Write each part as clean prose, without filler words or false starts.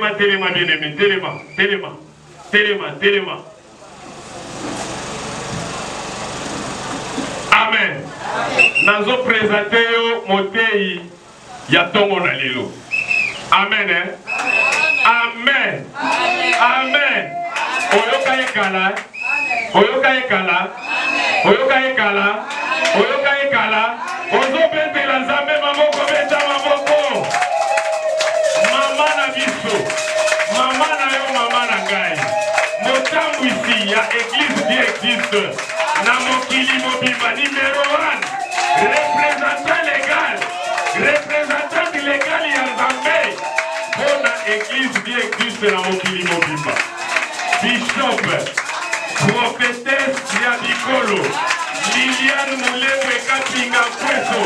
Téléma, bien-aimé, téléma. Amen. Nazo présenter motei ya tongo na lelo. Amen. Amen. Amen. Oyoka ekala. Ozo bete la zambe mamoko beta mamoko. Mama na biso. Mama na yo, mama na ngai. Motambu ici, ya église qui existe. Na mokili mobimba numéro 1. Représentant légal ya Nzambe. Bona église qui existe na mokili mobimba. Bishop, prophétesse ya Bikolo. Liliane Mulewe Kapinga Kweso.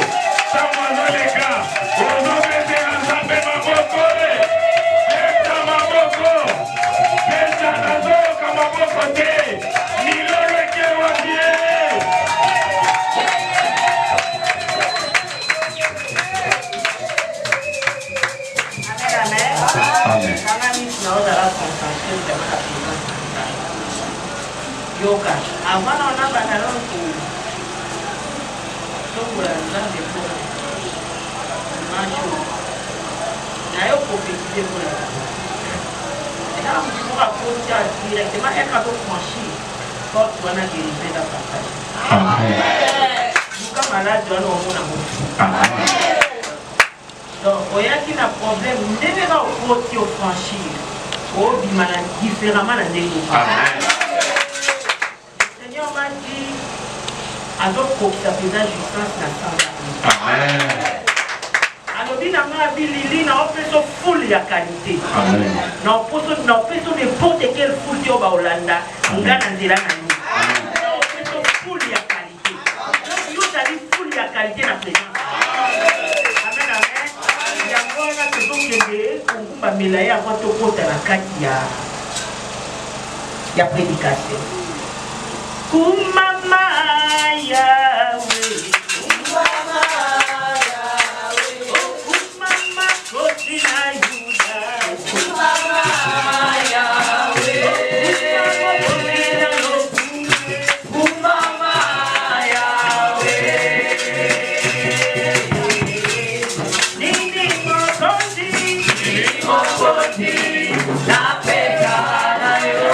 Tamozo lega. Ozo bete la Nzambe maboko. Yoga. Avant on a banalon pour la Nzambe pour macho. Nayo prophétiser pour la. Et là on pourra poser directement un cadeau franchi. Quand tu en as guéri la partage. Amen. Quand malade doit nous on a beaucoup. Amen. Donc il y a qui a problème, on devait pas côté au franchir. Oh, il m'a différemment la négociation. Amen. Le Seigneur m'a dit azokokisa mpenza justance na sanza. Amen. alobi na nga bilili na opesa foule ya qualité. Na opesa n'importe quelle foule oyo baolanda nga na nzela na yo. Na opesa foule ya qualité. Donc yo ozali foule ya qualité na présence. Amen, amen. Yango wana tozokende kogumbamela ye avant tokota na kati ya prédication. Kumama Yahweh, Kumama Yahweh, oh Kumama Kotina Yuda, Kumama Yahweh, Kumama Yahweh, Nini Mokondi, na pekana yo.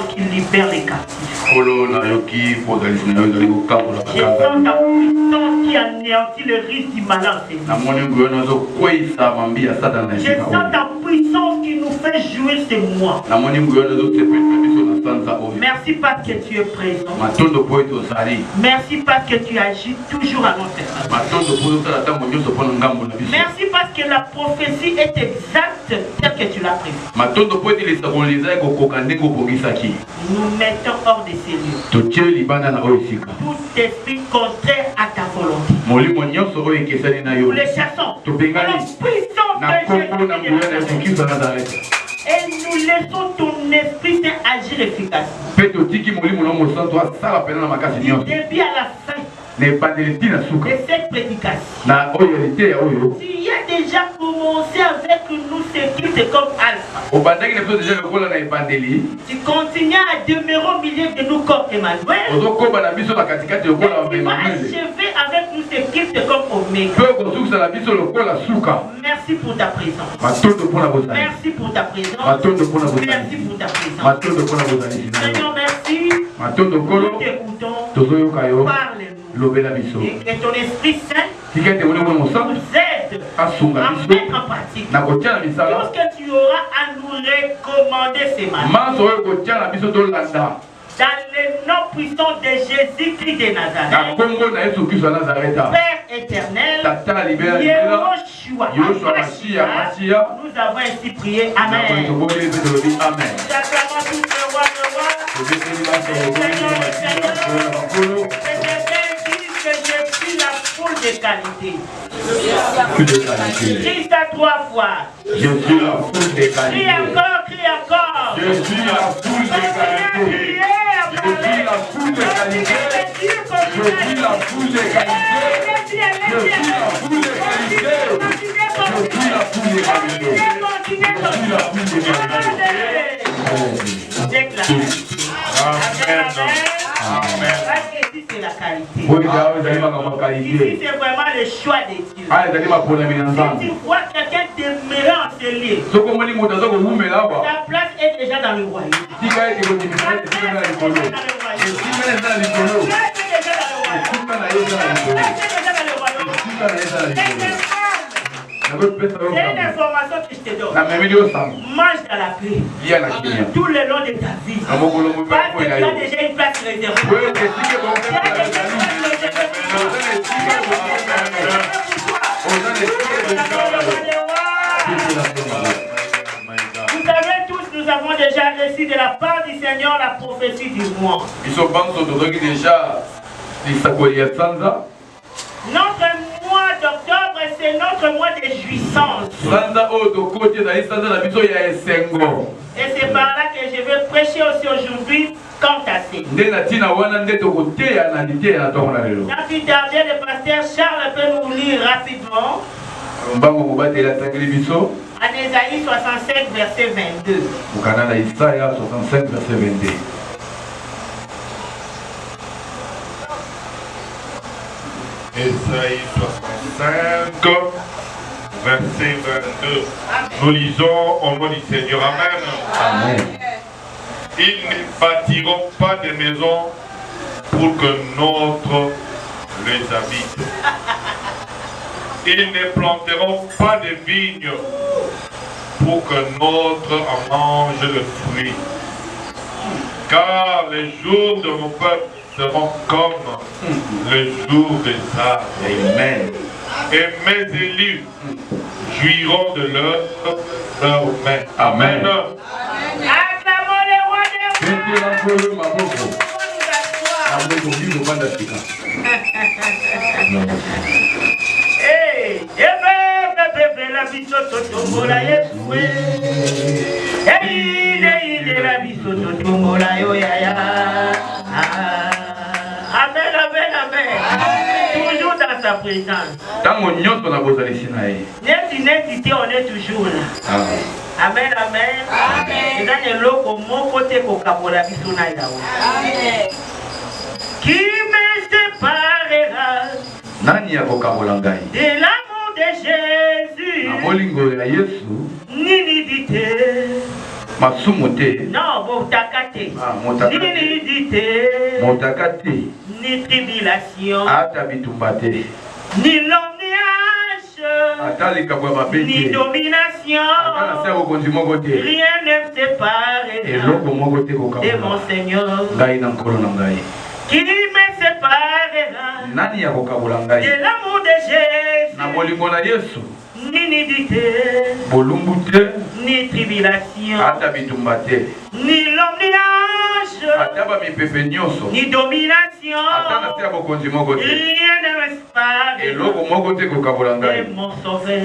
Qui libère les captifs. Je sens ta puissance qui anéantit le risque du malin. Je sens ta puissance qui nous fait jouer ces mois. Merci parce que tu es présent. Merci parce que tu agis toujours à notre face. Merci parce que la prophétie est exacte telle que tu l'as prévue. Nous mettons hors de ces lieux tout esprit contraire à ta volonté. Nous les chassons. Au nom puissant de Jésus. Et nous laissons ton esprit agir efficacement. Du début à la fin de cette prédication, tu as déjà commencé avec nous ce culte comme Alpha. Tu continues à demeurer au milieu de nous comme Emmanuel. Et tu vas achever avec nous ce culte comme Oméga. Merci pour ta présence. Merci pour ta présence. Merci pour ta présence. Seigneur, merci. Nous t'écoutons. Parle-nous. Et ton Esprit Saint nous aide à mettre en pratique tout ce que tu auras à nous recommander ce matin. Dans le nom puissant de Jésus-Christ de Nazareth, Père éternel, Yahushua Mashiach, nous avons ainsi prié. Amen. Nous acclamons tous le roi de rois. Que j'ai pris la foule de qualité. Crie ça 3 fois. Je suis la foule de qualité. Crie encore, crie encore. Je suis la foule de qualité. Je suis la foule de qualité. Je suis la foule de qualité. Je suis la foule de qualité. Je suis la foule de qualité. Je suis la foule de qualité. Amen. Amen. Parce que ici c'est la qualité. Ici c'est vraiment le choix de Dieu. Si tu vois quelqu'un demeurer enseigné, sa place est déjà dans le royaume. C'est une information que je te donne. Mange dans la paix tout le long de ta vie. Parce que tu as déjà une place réservée. Vous savez tous, nous avons déjà reçu de la part du Seigneur la prophétie du mois. Notre mois d'octobre, c'est notre mois de jouissance. Et c'est par là que je vais prêcher aussi aujourd'hui quant à ça. Sans plus tarder, le pasteur Charles peut nous lire rapidement en Ésaïe 65, verset 22. Ésaïe 65, verset 22. Nous lisons au nom du Seigneur. Amen. Amen. Ils ne bâtiront pas de maisons pour que notre les habite. Ils ne planteront pas de vignes pour que notre en mange le fruit. Car les jours de mon peuple seront comme le jour des arbres. Amen. Et mes élus jouiront de leur main. Amen. Acclamons le roi des rois. Amen, amen, amen. Toujours dans sa présence. Net, on est toujours là. Amen, amen. Et dans le lot, mon côté, qui me séparera de l'amour de Jésus? Nidité. Non, Motakate. Nidité. Ni tribulation. Ni l'omniage. Ni domination. Rien ne me séparera de mon Seigneur. Qui me séparera de l'amour de Jésus? Ni nudité, ni tribulation, ni l'omniage, ni domination. Rien ne me séparera de mon sauveur.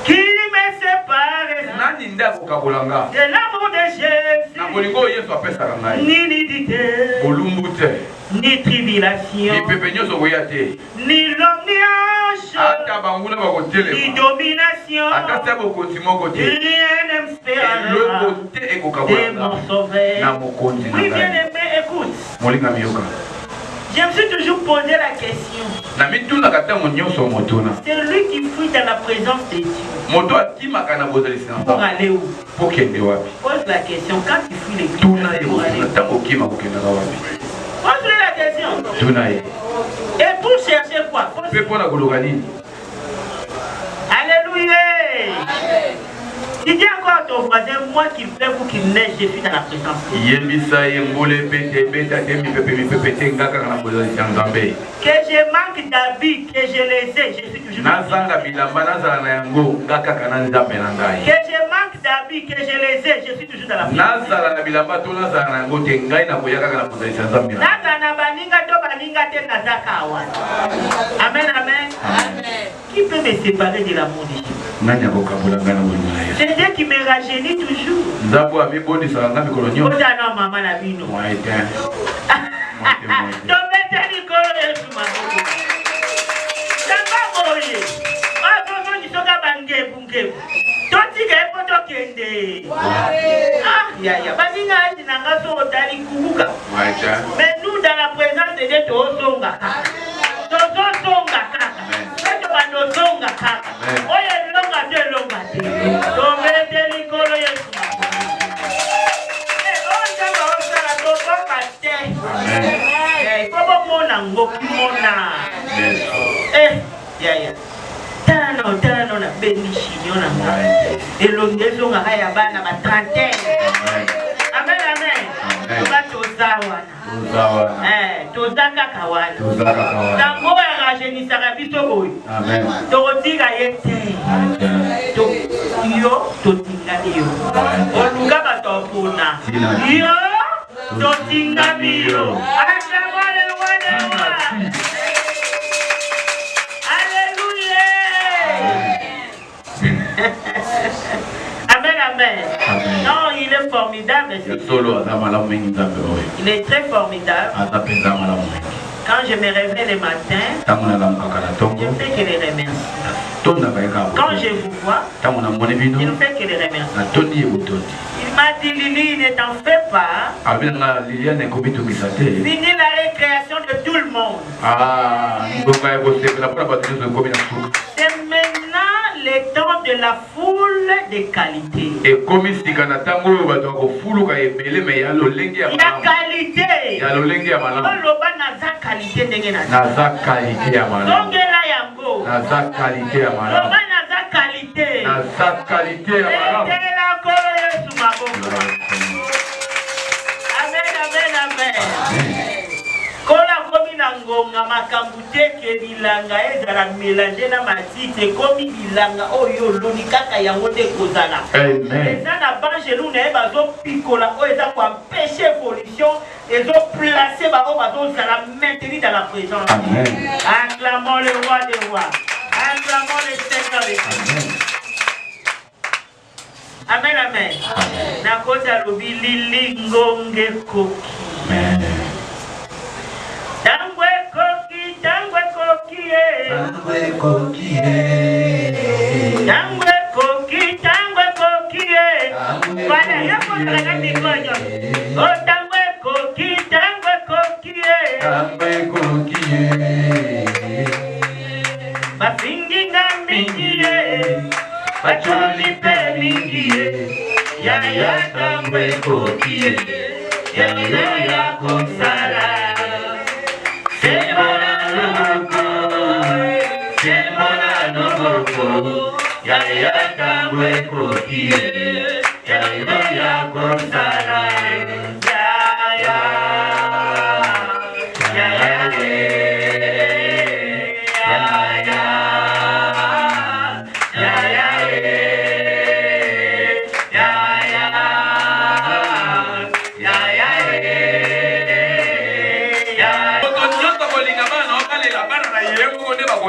Qui me séparera de l'amour de Jésus? Ni nudité, ni tribulation, ni l'omniage, ni domination. Rien ne me séparera de mon sauveur. Oui, bien aimé, écoute. Je me suis toujours posé la question. C'est lui qui fuit dans la présence de Dieu. Pour aller où? Pose la question. Quand tu fuis l'église, pour aller où? Pose-lui la question. Et pour chercher quoi? Alléluia. Tu dis encore à ton voisin, moi qu'il pleuve ou qu'il neige, je suis dans la présence. Que je manque d'habits, que je les ai, je suis toujours dans la présence. Que je manque d'habits, que je les ai, je suis toujours dans la présence. Amen, amen. Qui peut me séparer de l'amour de Jésus? C'est Dieu qui me rajeunit toujours. Mais nous, dans la présence de Dieu, Non, il est formidable. Il est très formidable. Quand je me réveille le matin, je fais que les remercie. Quand je vous vois, je ne fais que les remercie. Il m'a dit, Lili, ne t'en fais pas. Finis la récréation de tout le monde. C'est maintenant le temps de la foule de qualité. Il y a qualité. Amen, amen, amen. Kola komi na ngonga makambute ke bilanga ezala mélanger na matite komi bilanga oyo loni kaka yango te kozala. Amen. Eza na bange nous na bazo pikola o eza ko empêcher évolution ezo placer ba o bazo zala maintenir dans la présence. Amen. Acclamons le roi des rois. Acclamons le Seigneur des Seigneurs. Amen, amen. Na kota lobi lili ngonge koki. Amen. Tangwe koki, tangwe koki, tangwe koki, tangwe koki, tangwe koki, voilà, il y a pas de la migogne. Oh, tangwe koki, tangwe koki, tangwe koki, bafingi mingi, bacholi pe mingi, ya tangwe koki, ya konsala. C'est mon anoko, ya kambwe koki, ya konsala,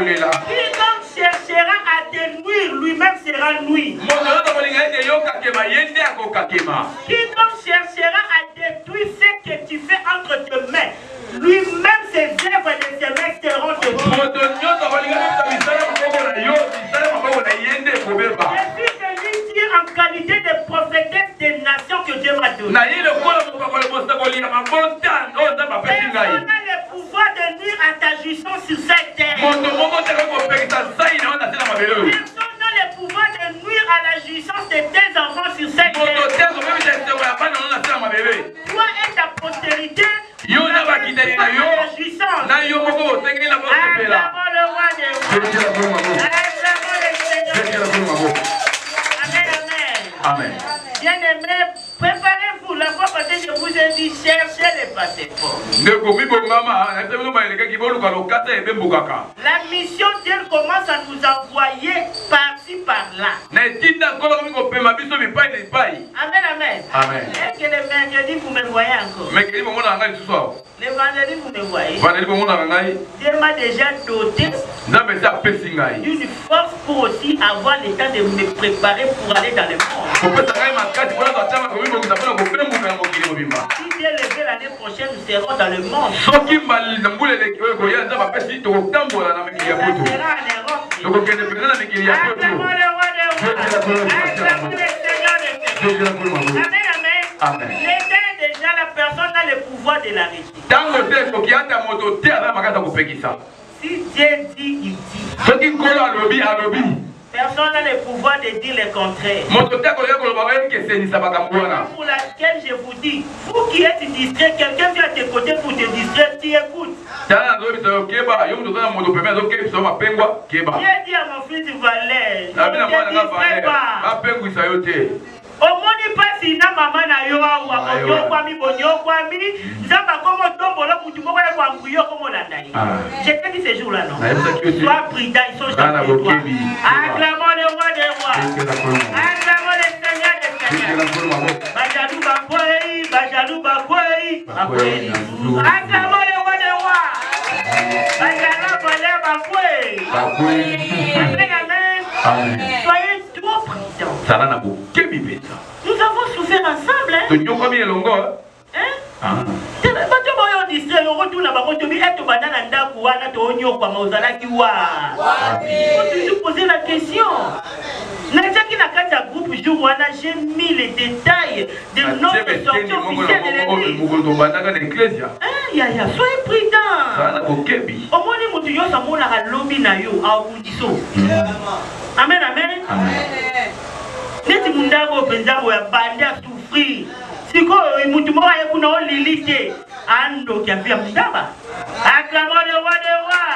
Quiconque cherchera à te nuire, lui-même sera nuit. Quiconque cherchera à détruire ce que tu fais entre tes mains, lui-même ses œuvres de ses mains seront détruites. Je suis venu dire en qualité de prophétesse des nations que Dieu m'a donné. Personne n'a le pouvoir de nuire à ta jouissance sur cette terre. Personne n'a le pouvoir de nuire à la jouissance de tes enfants sur cette terre. Toi et ta postérité, tu n'as pas la jouissance. Acclamons le roi des rois. Acclamons le Seigneur. Amen, amen. Bien-aimé, préparez-vous. La fois passée, je vous ai dit, cherchez les passeports. La mission Dieu commence à nous envoyer par-ci, par-là. Amen, amen. Amen. Est-ce que le mercredi, vous me voyez encore? Le vendredi, vous me voyez? Dieu m'a déjà doté d'une force pour aussi avoir le temps de me préparer pour aller dans le monde. Si Dieu le veut, l'année prochaine, nous serons dans le monde. Ça sera en Europe. Acclamons le roi des rois. Acclamons le Seigneur des seigneurs. Amen, amen. Amen. L'État est déjà la personne a le pouvoir de la régie. Si Dieu dit, il dit. Personne n'a le pouvoir de dire le contraire. Pour laquelle je vous dis, vous qui êtes distrait, quelqu'un vient à tes côtés pour te distraire, tu écoutes. Dieu dit à mon fils Valère, ne te distrais pas. Omoni pasi na mama na yo awa konyokwami bonyokwami nzamba komo tombola mutu moko ya kwanguyo komo landai. J'ai dit ce jour là non. Sois prudent, ils sont jamais de toi. Acclamons le roi des rois. Acclamons le Seigneur des seigneurs. Bajalou bakwei, bajalou bakwei. Acclamons le roi des rois. Bajalou bakwei. Amen, amen. Soyez trop prudents. Nous avons souffert ensemble, hein? Faut poser la question. J'ai mis les détails de notre sortie officielle de l'église. Soyez prudents. Amen, amen. Neti mundago penzago ya bande a souffrir. Siko mutu moko ye kuna olilite ando kia via mundaba. Acclamons le roi des rois.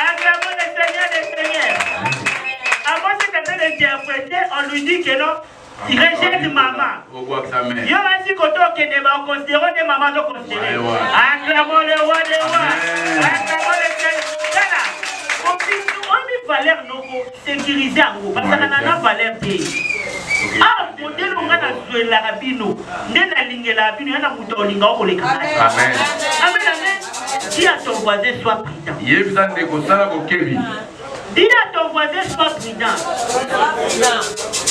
Acclamons le Seigneur des seigneurs. Avant ce qu'elle vient d'interpréter, on lui dit que non, il rejette maman. Yo ainsi koto keneba on considère des mamans on considère. Acclamons le roi des rois. Acclamons le Seigneur. Valeur non sécurisé en gros parce que nana valeur té ah modèle on a joué la rabino ndena lingue la rabino yana muto linga ko le kana amen amen amen dis à ton voisin sois prudent yebisa ndeko sala ko kebi dis à ton voisin sois prudent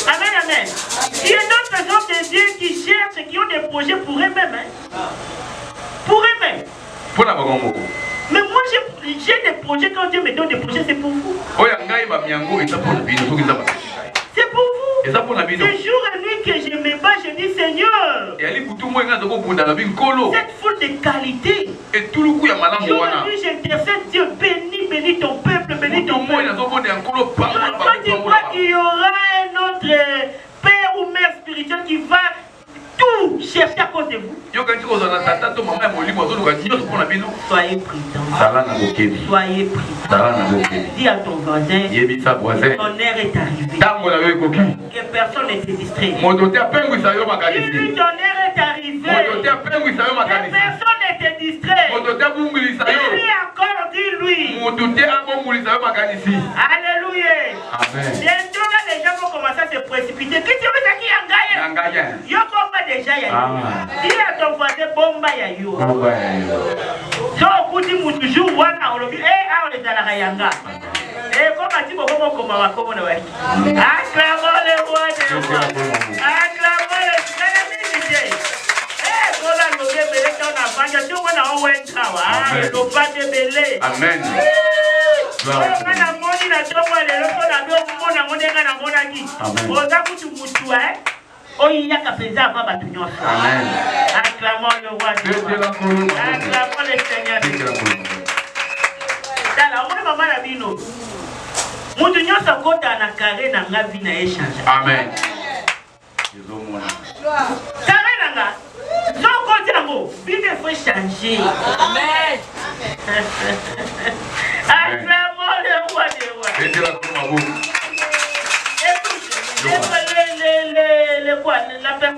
amen amen il y a d'autres gens de Dieu qui cherchent qui ont des projets pour eux-mêmes hein? Pour eux-mêmes pour la bagomoko. Mais moi j'ai des projets, quand Dieu me donne des projets, c'est pour vous. C'est pour vous. C'est jour et nuit que je me bats, je dis Seigneur. Cette foule de qualité. Jour et nuit j'intercède Dieu, bénis ton peuple, bénis ton peuple. Toi tu crois qu'il y aura un autre père ou mère spirituelle qui va tout chercher à cause de vous. Soyez prudents. Soyez prudents. Dis à ton voisin, ton heure est arrivée. Que personne ne se distrait. Dis ton heure est arrivée. Que personne ne te distrait. Dis encore, dis-lui. Alléluia. Bientôt là, les gens vont commencer à se précipiter. Qui tu veux dire qui a gagné? Déjà ya dis à ton voisin bomba ya yo so kuti mutu jour wana olobi a les ala yanga comme ati bobo koma wakomo na waki acclamons le roi des rois acclamons le Seigneur kola lobe bele kana fanya tu wana owentra wa lo pate bele amen kana moni na tomo le lo na do mona mondenga na monaki oza kuti mutu oh, il y a qu'à présent avant battre nous. Amen. Acclamons le roi des rois. Acclamons le Seigneur. Tala, on maman la bino. Mutu nyosa kota na carré na nga vie na échange. Amen. Carré na nga. So kota ngo, vie faut changer. Amen. Acclamons le roi des rois.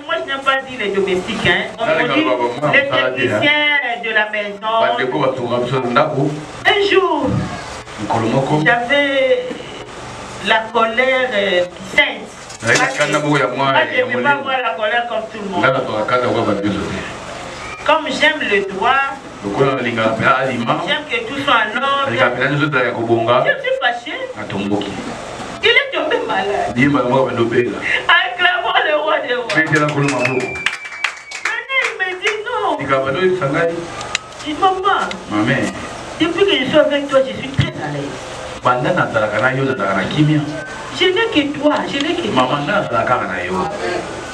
moi je n'aime pas dire les domestiques, hein. On dit les techniciens de la maison. Un jour, j'avais la colère sainte. Je ne peux pas avoir la colère comme tout le monde. Comme j'aime le droit, j'aime que tout soit en ordre. Je suis fâché. Il est tombé malade. Acclamons le roi des rois. Maintenant il me dit non. Il dit maman, depuis que je suis avec toi, je suis très à l'aise. Je n'ai que toi, je n'ai que toi.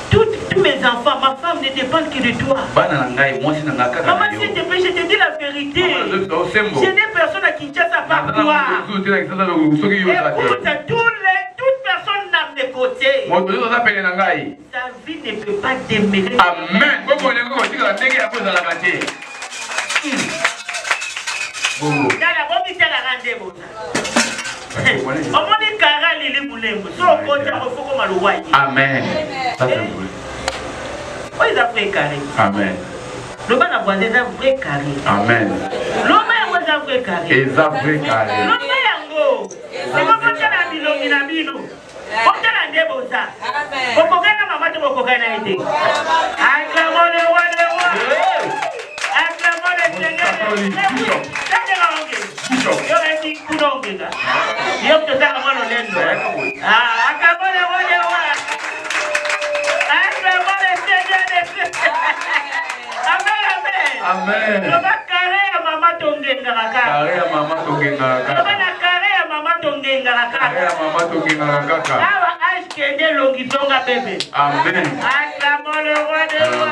Tous mes enfants, ma femme ne dépendent que de toi. Maman, s'il te plaît, je te dis la vérité. Je n'ai personne à Kinshasa par toi. Écoute, toute personne n'a de côté. Sa vie ne peut pas démêler. Amen. Amen. Amen. L'homme a voisin un vrai carré. Amen. L'homme a un vrai carré. L'homme a un vrai carré. L'homme a un Amen. Le carré à maman Tongengaka. Carré à maman Tongengaka. Carré à maman Tongengaka. Carré à maman Tongengaka. Ava âge kende longisonga bébé. Amen. Acclamons le roi des rois.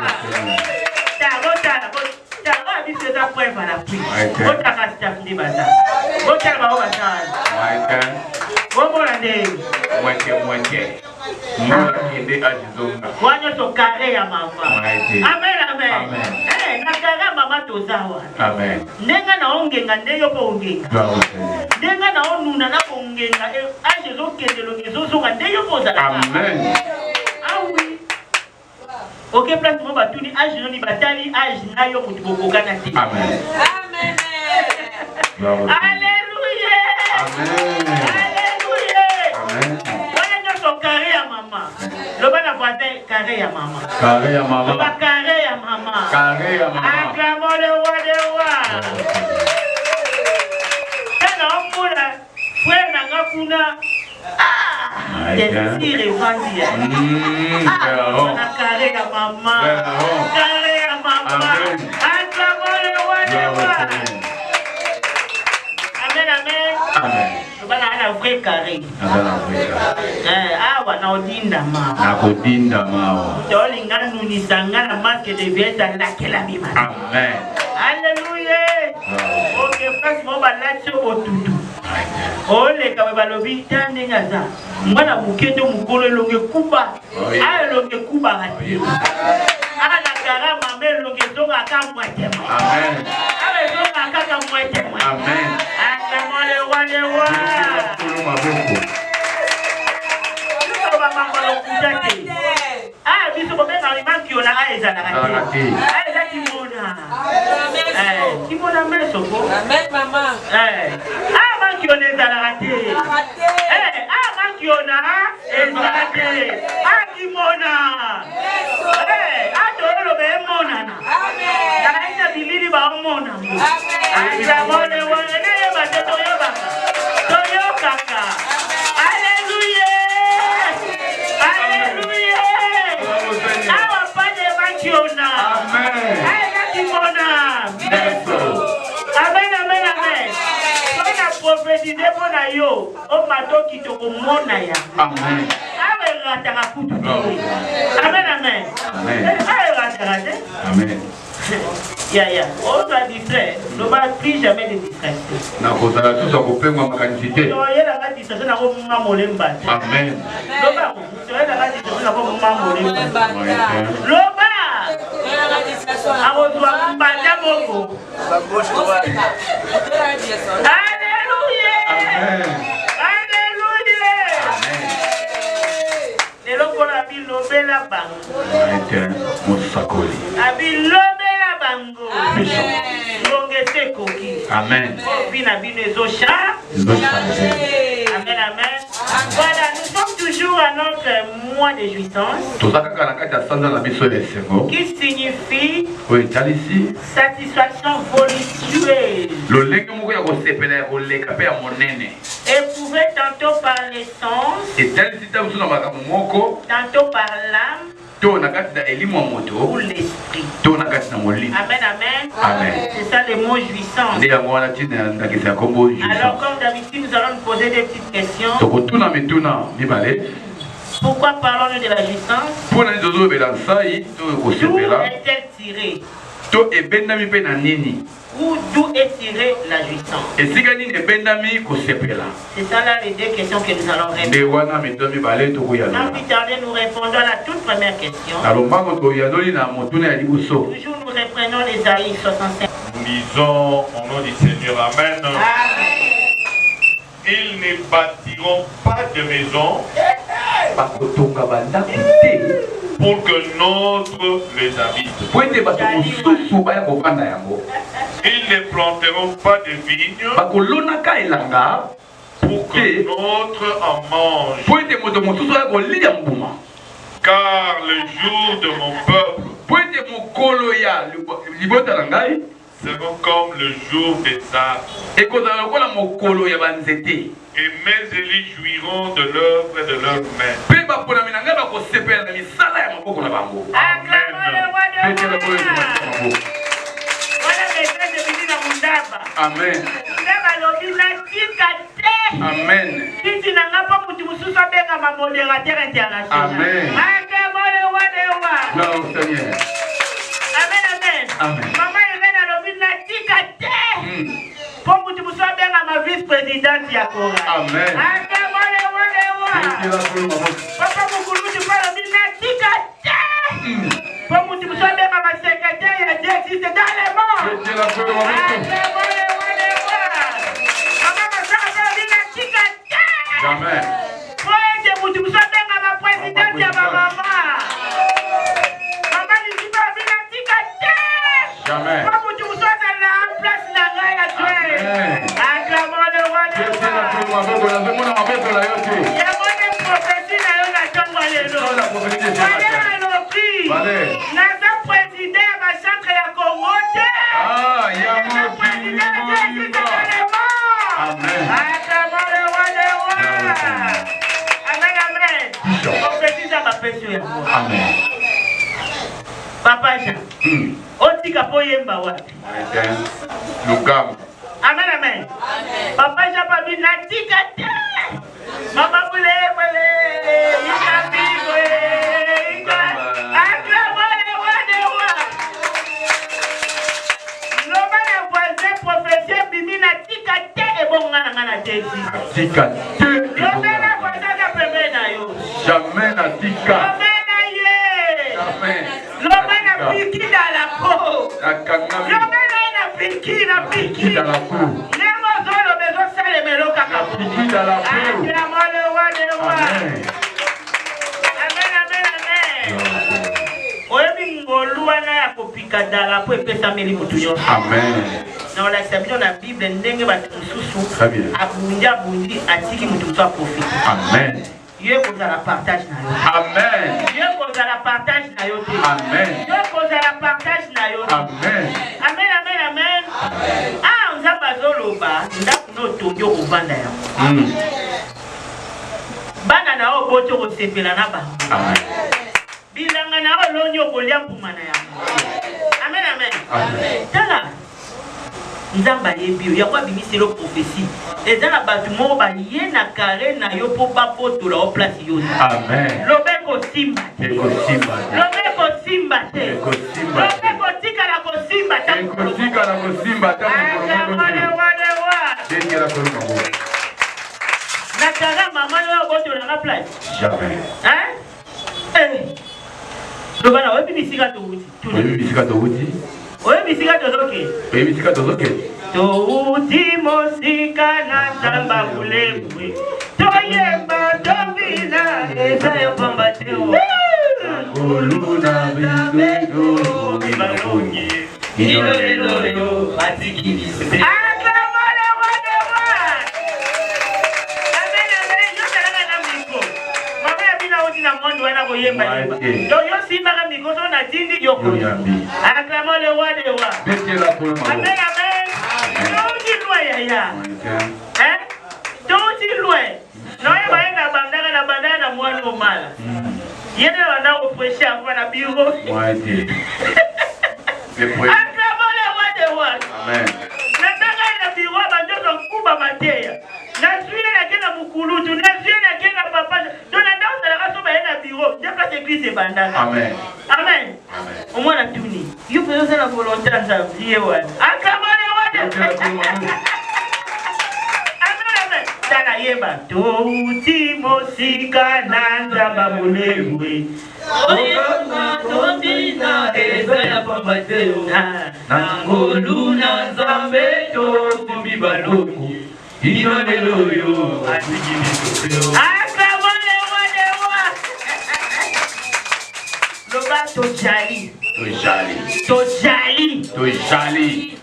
Taro abise za preuve à la pluie. Otaka stafni bata. Otaka ba obata. Omolande. Moitié. Wanyo to carré à maman. Amen, amen. Eh, na carré maman to zawa. Amen. Nenga na ongenga ndeyo po ongenga. Nenga na onuna na ongenga. Aje zo kende lo ngezo zo ndeyo po za. Amen. Ah oui. Ok, place mo batuni age no ni batali age na yo mutu bokokana ti. Amen. Amen. Alléluia. Amen. Carré à maman. Le bon voisin carré à maman. Carré à maman. Le carré à maman. Carré à maman. Acclamons le roi des rois. Quand on moula, frère Nangakuna. Ah, désir et vendir. On a carré à maman. Carré à maman. Acclamons le roi des rois. Amen, amen. Amen. Le bon a un vrai carré. Ah, on a odinda mao. Odinda mao. Tolinga nunisanga na masque de vieta la kela bima. Amen. Alléluia. Ok, frère, mon balacho otutu. Ole ka balobi tande ngaza. Mwana muketo mukolo longe kuba. Ah, longe kuba ngati. Ah, na karama melonge zonga kamwete. Amen. Ah, zonga kaka mwete. Amen. Acclamons le roi des rois. Ah, biso kobenga limanki ona aeza na kati. Aeza kimona. Kimona meso ko. Amen mama. Ah, manki ona eza na kati. Ah, manki ona eza na kati. Ah, kimona. Ah, tolo be mona na. Amen. Na ina bilili ba mona. Amen. Aya mone wona ne ba to yoba. To yokaka. Prophétiser pour yo, au matin qui te remonte ya. Amen. Amen. Amen, amen. Amen. Ya. On doit distraire. Ne va plus jamais de distraction. Na kozala tout ça ko pengwa makanisité. Yo yela ka distraction na ko mama molemba. Amen. Loba ko, yo yela ka distraction na ko mama molemba. Loba. Yela ka distraction. Abo doa mbanda moko. Ba gauche droite. Amen. Alléluia. Amen. Les locaux la ville bella bang. Africain Moussakoli. Abilobela bango. Longese koki. Amen. Amen, amen. Voilà, nous sommes toujours à notre mois de jouissance. Qui signifie satisfaction voluptueuse. Éprouvé tantôt par les sens, tantôt par l'âme, ou l'esprit. Amen, amen. Amen. C'est ça le mot jouissance. Alors comme d'habitude, nous allons nous poser des petites questions. Pourquoi parlons-nous de la jouissance? D'où est-elle tirée? Ou d'où est tirée la jouissance? C'est ça là les deux questions que nous allons répondre. Sans plus tarder, nous répondons à la toute première question. Toujours nous reprenons l'Ésaïe 65. Nous lisons au nom du Seigneur. Amen. Amen. Ils ne bâtiront pas de maison pour que notre les habite. Ils ne planteront pas de vignes pour que notre en mange. Car le jour de mon peuple seront comme le jour des arbres. Et mes élus jouiront de l'œuvre de leurs mains. Amen. Amen. Amen. Maman Irène a lobby na tikate. Pour que tu sois bien à ma vice-présidente Yakora. Amen. Papa Moukoulou, tu parles lobby na tikate. Pour que tu sois bien à ma secrétaire, il y a Dieu existe dans les morts. Maman Massa a lobby na tikate. Jamais. Pour que tu sois bien à ma présidente Yakora. Jamais. Comme tu sois dans la place de la Dieu. Acclamons le roi des rois. Il y a mon prophétie dans la chambre de l'eau. Allez à l'opri. Naza président ma centre ya Congo. Ah, il y a mon président Jésus de l'élément. Amen. Acclamons le roi des rois. Amen, amen. Prophétie ça m'appelle sur moi. Amen. Papa Jean. Otika poyemba wapi? Amen, amen. Papa Jean Pabi natika te. Mama bule bule. Ikabiwe. Acclamons le roi des rois. L'homme a voisin prophétie bimi natika te et bon ngana tezi. Tika te. L'homme a voisin la première na yo. Jamais na tika. Amen. L'homme a piqué dans la peau. L'homme a piqué dans la peau. Les mots ont le besoin de les mélos caca. Piqué dans la peau. Amen, le roi des rois. Amen, amen, amen. Oyebi ngoluana ya kopika dans la peau et pesa meli mutuyo. Amen. Dans la Bible, la Bible ndenge batu mususu. Très bien. Abunja bundi atiki mutu soit profite. Amen. Dieu vous a la partage na yo. Amen. Dieu vous a la partage na yo. Amen. Dieu vous a la partage na yo. Amen. Amen, amen, amen. Ah, on a besoin loba. Ndaku no tongyo kovanda ya. Bana na o boto ko sepela na ba. Amen. Bilanga na o lonyo ko liampuma na ya. Amen, amen. Amen. Tala. Nzamba yebi ya kwa bimisi lo prophétie. Eza na batu mo ba yena kare na yo po ba poto la o place yo. Amen. Lobeko simba. Eko simba. Lobeko simba te. Eko simba. Lobeko tika la ko simba ta. Eko tika la ko simba ta. Denge la ko simba. Na kara mama yo boto na place. Jamais. Hein? Lobana webi bisika to wuti. Webi bisika to wuti. Oye bisika tozoke. Oye bisika tozoke. Touti mosika na samba bulemwe. Toyemba tobina eza yo pamba teo. Nangoluna Bindego Bibalongi Iloyo Atikibise. Acclamons le roi des rois. Amen, amen. Yo salanga na miko. Mama ya bina oti na mondo wana koyemba yemba. Donc yo simba ka miko so na tindi yo ko. Acclamons le roi des rois. Amen, amen. Don't you loin ya. Hein? Don't you loin. Non, il va y avoir la bandana na moi normal. Il y a des bandana au prêcher avant la bureau. Acclamons le roi des rois. Amen. Na ndanga na bureau bandozo kuba mateya. Na suye na kena mukulutu, na suye na kena papa. Donc na ndanga na raso ba na bureau. De place église bandana. Amen. Amen. Au moins la tuni. You peux faire la volonté de Dieu. Acclamons le roi des rois. Tala yeba touti mosika nanda bamulewe oyanga tobina eza ya pamateo nangoluna nzambe tokumbi balongi inoleloyo atikibisokeo akabole wadewa loba tojali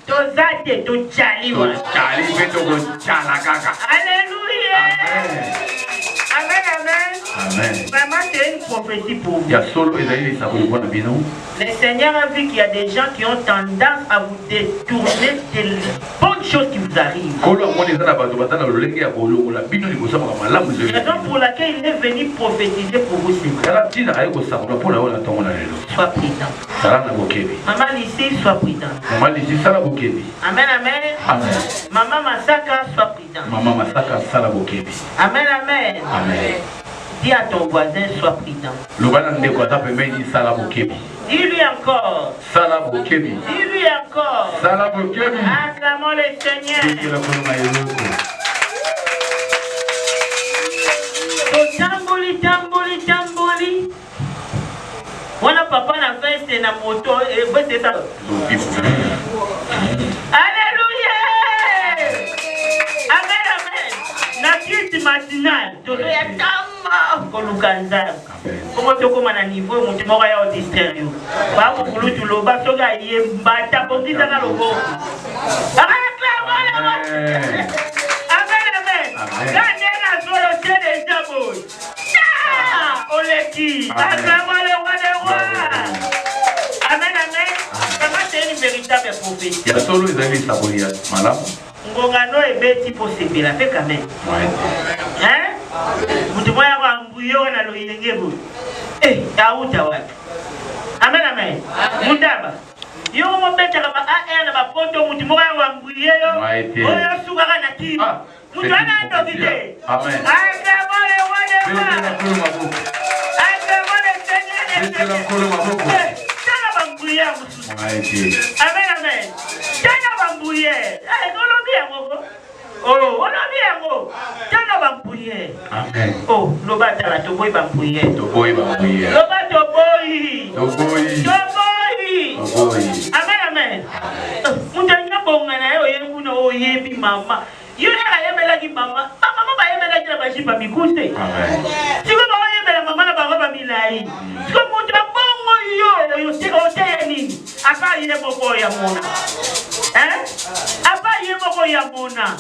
tozate tojali alléluia. Amen, amen. Amen. Vraiment, c'est une prophétie pour vous. Le Seigneur a vu qu'il y a des gens qui ont tendance à vous détourner des bonnes choses qui vous arrivent. Raison pour laquelle il est venu prophétiser pour vous. Sois prudent. Maman ici, sois prudent. Amen, amen. Amen. Maman Masaka, sois prudent. Amen, amen. Amen. Dis à ton voisin, sois prudent. Dis-lui encore. Dis-lui encore. Acclamons le Seigneur. Tamboli. Wana papa na feste na moto et c'est ça. Alléluia. Amen, amen. Na culte matinale, todo ya tamba kolukanza. Comment tu comme na niveau mutu moko ya distraire yo. Ba ko kulutu loba soga yemba ta bongisa na lobo. Amen, amen. Daniel a solo chez jabos. Oleki, acclamons le roi des rois. Amen, amen. Vraiment, c'est une véritable prophétie. Ngongano ebeti po sepela pe quand même. Hein? Mutu moya kwa mbuyo na loyenge bo. Auta wapi? Amen, amen. Mundaba. Yo mo beta kama na ba poto mutu moya kwa mbuyo yo. Oyo suka kana ti. Mutu ana ndo vite. Amen. Acclamons le roi des rois. Acclamons le Seigneur des seigneurs. Tala bambuya musu. Amen, amen. Tala bambuye. Oh, tala bambuye. Amen. Oh, loba tala toboy bambuye. Loba toboy. Amen, amen. Mutanya bonga na yo yembu na oyembi mama. Yo na yemela ki mama. Mama ba yemela ki na bashipa mikuse. Amen. Siko ba yemela mama na ba milai. Siko muta bongo yo siko teni. Apa yemo boya mona. Apa yemo ya mona.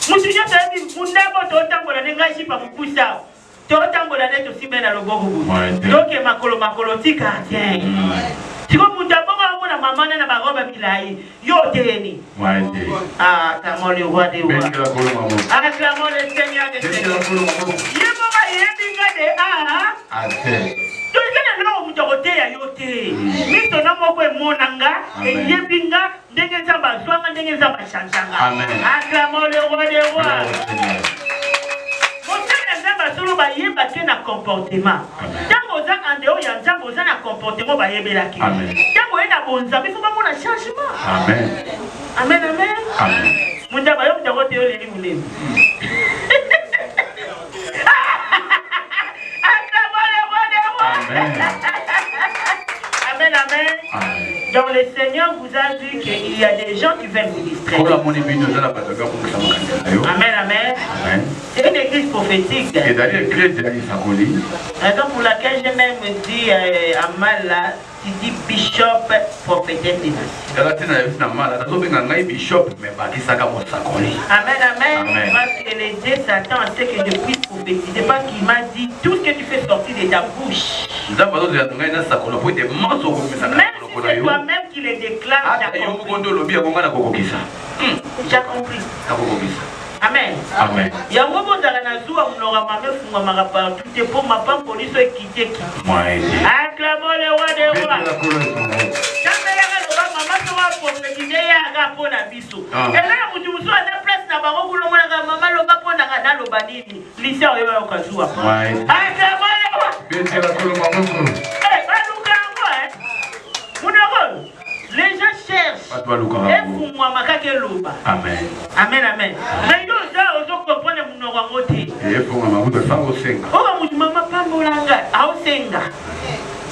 Mutu nyote hivi mundabo totambola nengashi pa mukusa. Totambola neto simena lobogo. Doke makolo tika tiens. Siko mundabo mona mama na baroba milai. Yo teni. Acclamons le roi des rois. Acclamons le Seigneur des seigneurs. Yemo ba yebinga de no mutokote ya yote. Mito na moko monanga yebinga ndenge nzamba zwanga ndenge nzamba chanchanga. Acclamons le roi des rois. Motana nzamba solo ba yeba ke na comportement. Tango za andeo ya nzamba za na comportement ba yebela ki. Tango ena bonza bifo ba mona changement. Amen. Amen, amen. Amen. Mundaba yo mutokote yo leli mulemu. Amen, amen. Donc le Seigneur vous a dit qu'il y a des gens qui veulent vous distraire. Amen, amen. C'est une église prophétique. prophétique. Raison pour laquelle je même dit à Mala, tu dis bishop prophétesse des nations. Amen, amen. Parce que les dieux Satan sait que je puisse prophétiser. Parce qu'il m'a dit tout ce que tu fais sortir de ta bouche. Même si c'est toi-même qui les déclare, j'ai compris. Amen. Amen. Yango bozala na zuwa mnoga mame funga magapa tout pour ma pam police quitter qui. Acclamons le roi des rois. Chama yaka lo mama so wa prophétiser yaka pona biso. Et là mutu muso na place na bango kuno mona ka mama lo ba pona ka dalo banini. Lisa oyo yo ka zuwa. Acclamons le roi. Bien la kolo mama. Baluka ngo Munogo. Les gens cherchent. Et pour moi makake loba. Amen. Amen, amen. Mais yo ça ozo comprendre munogo ngoti. Et pour maman de fango senga. Oh mutu mama pambolanga au senga.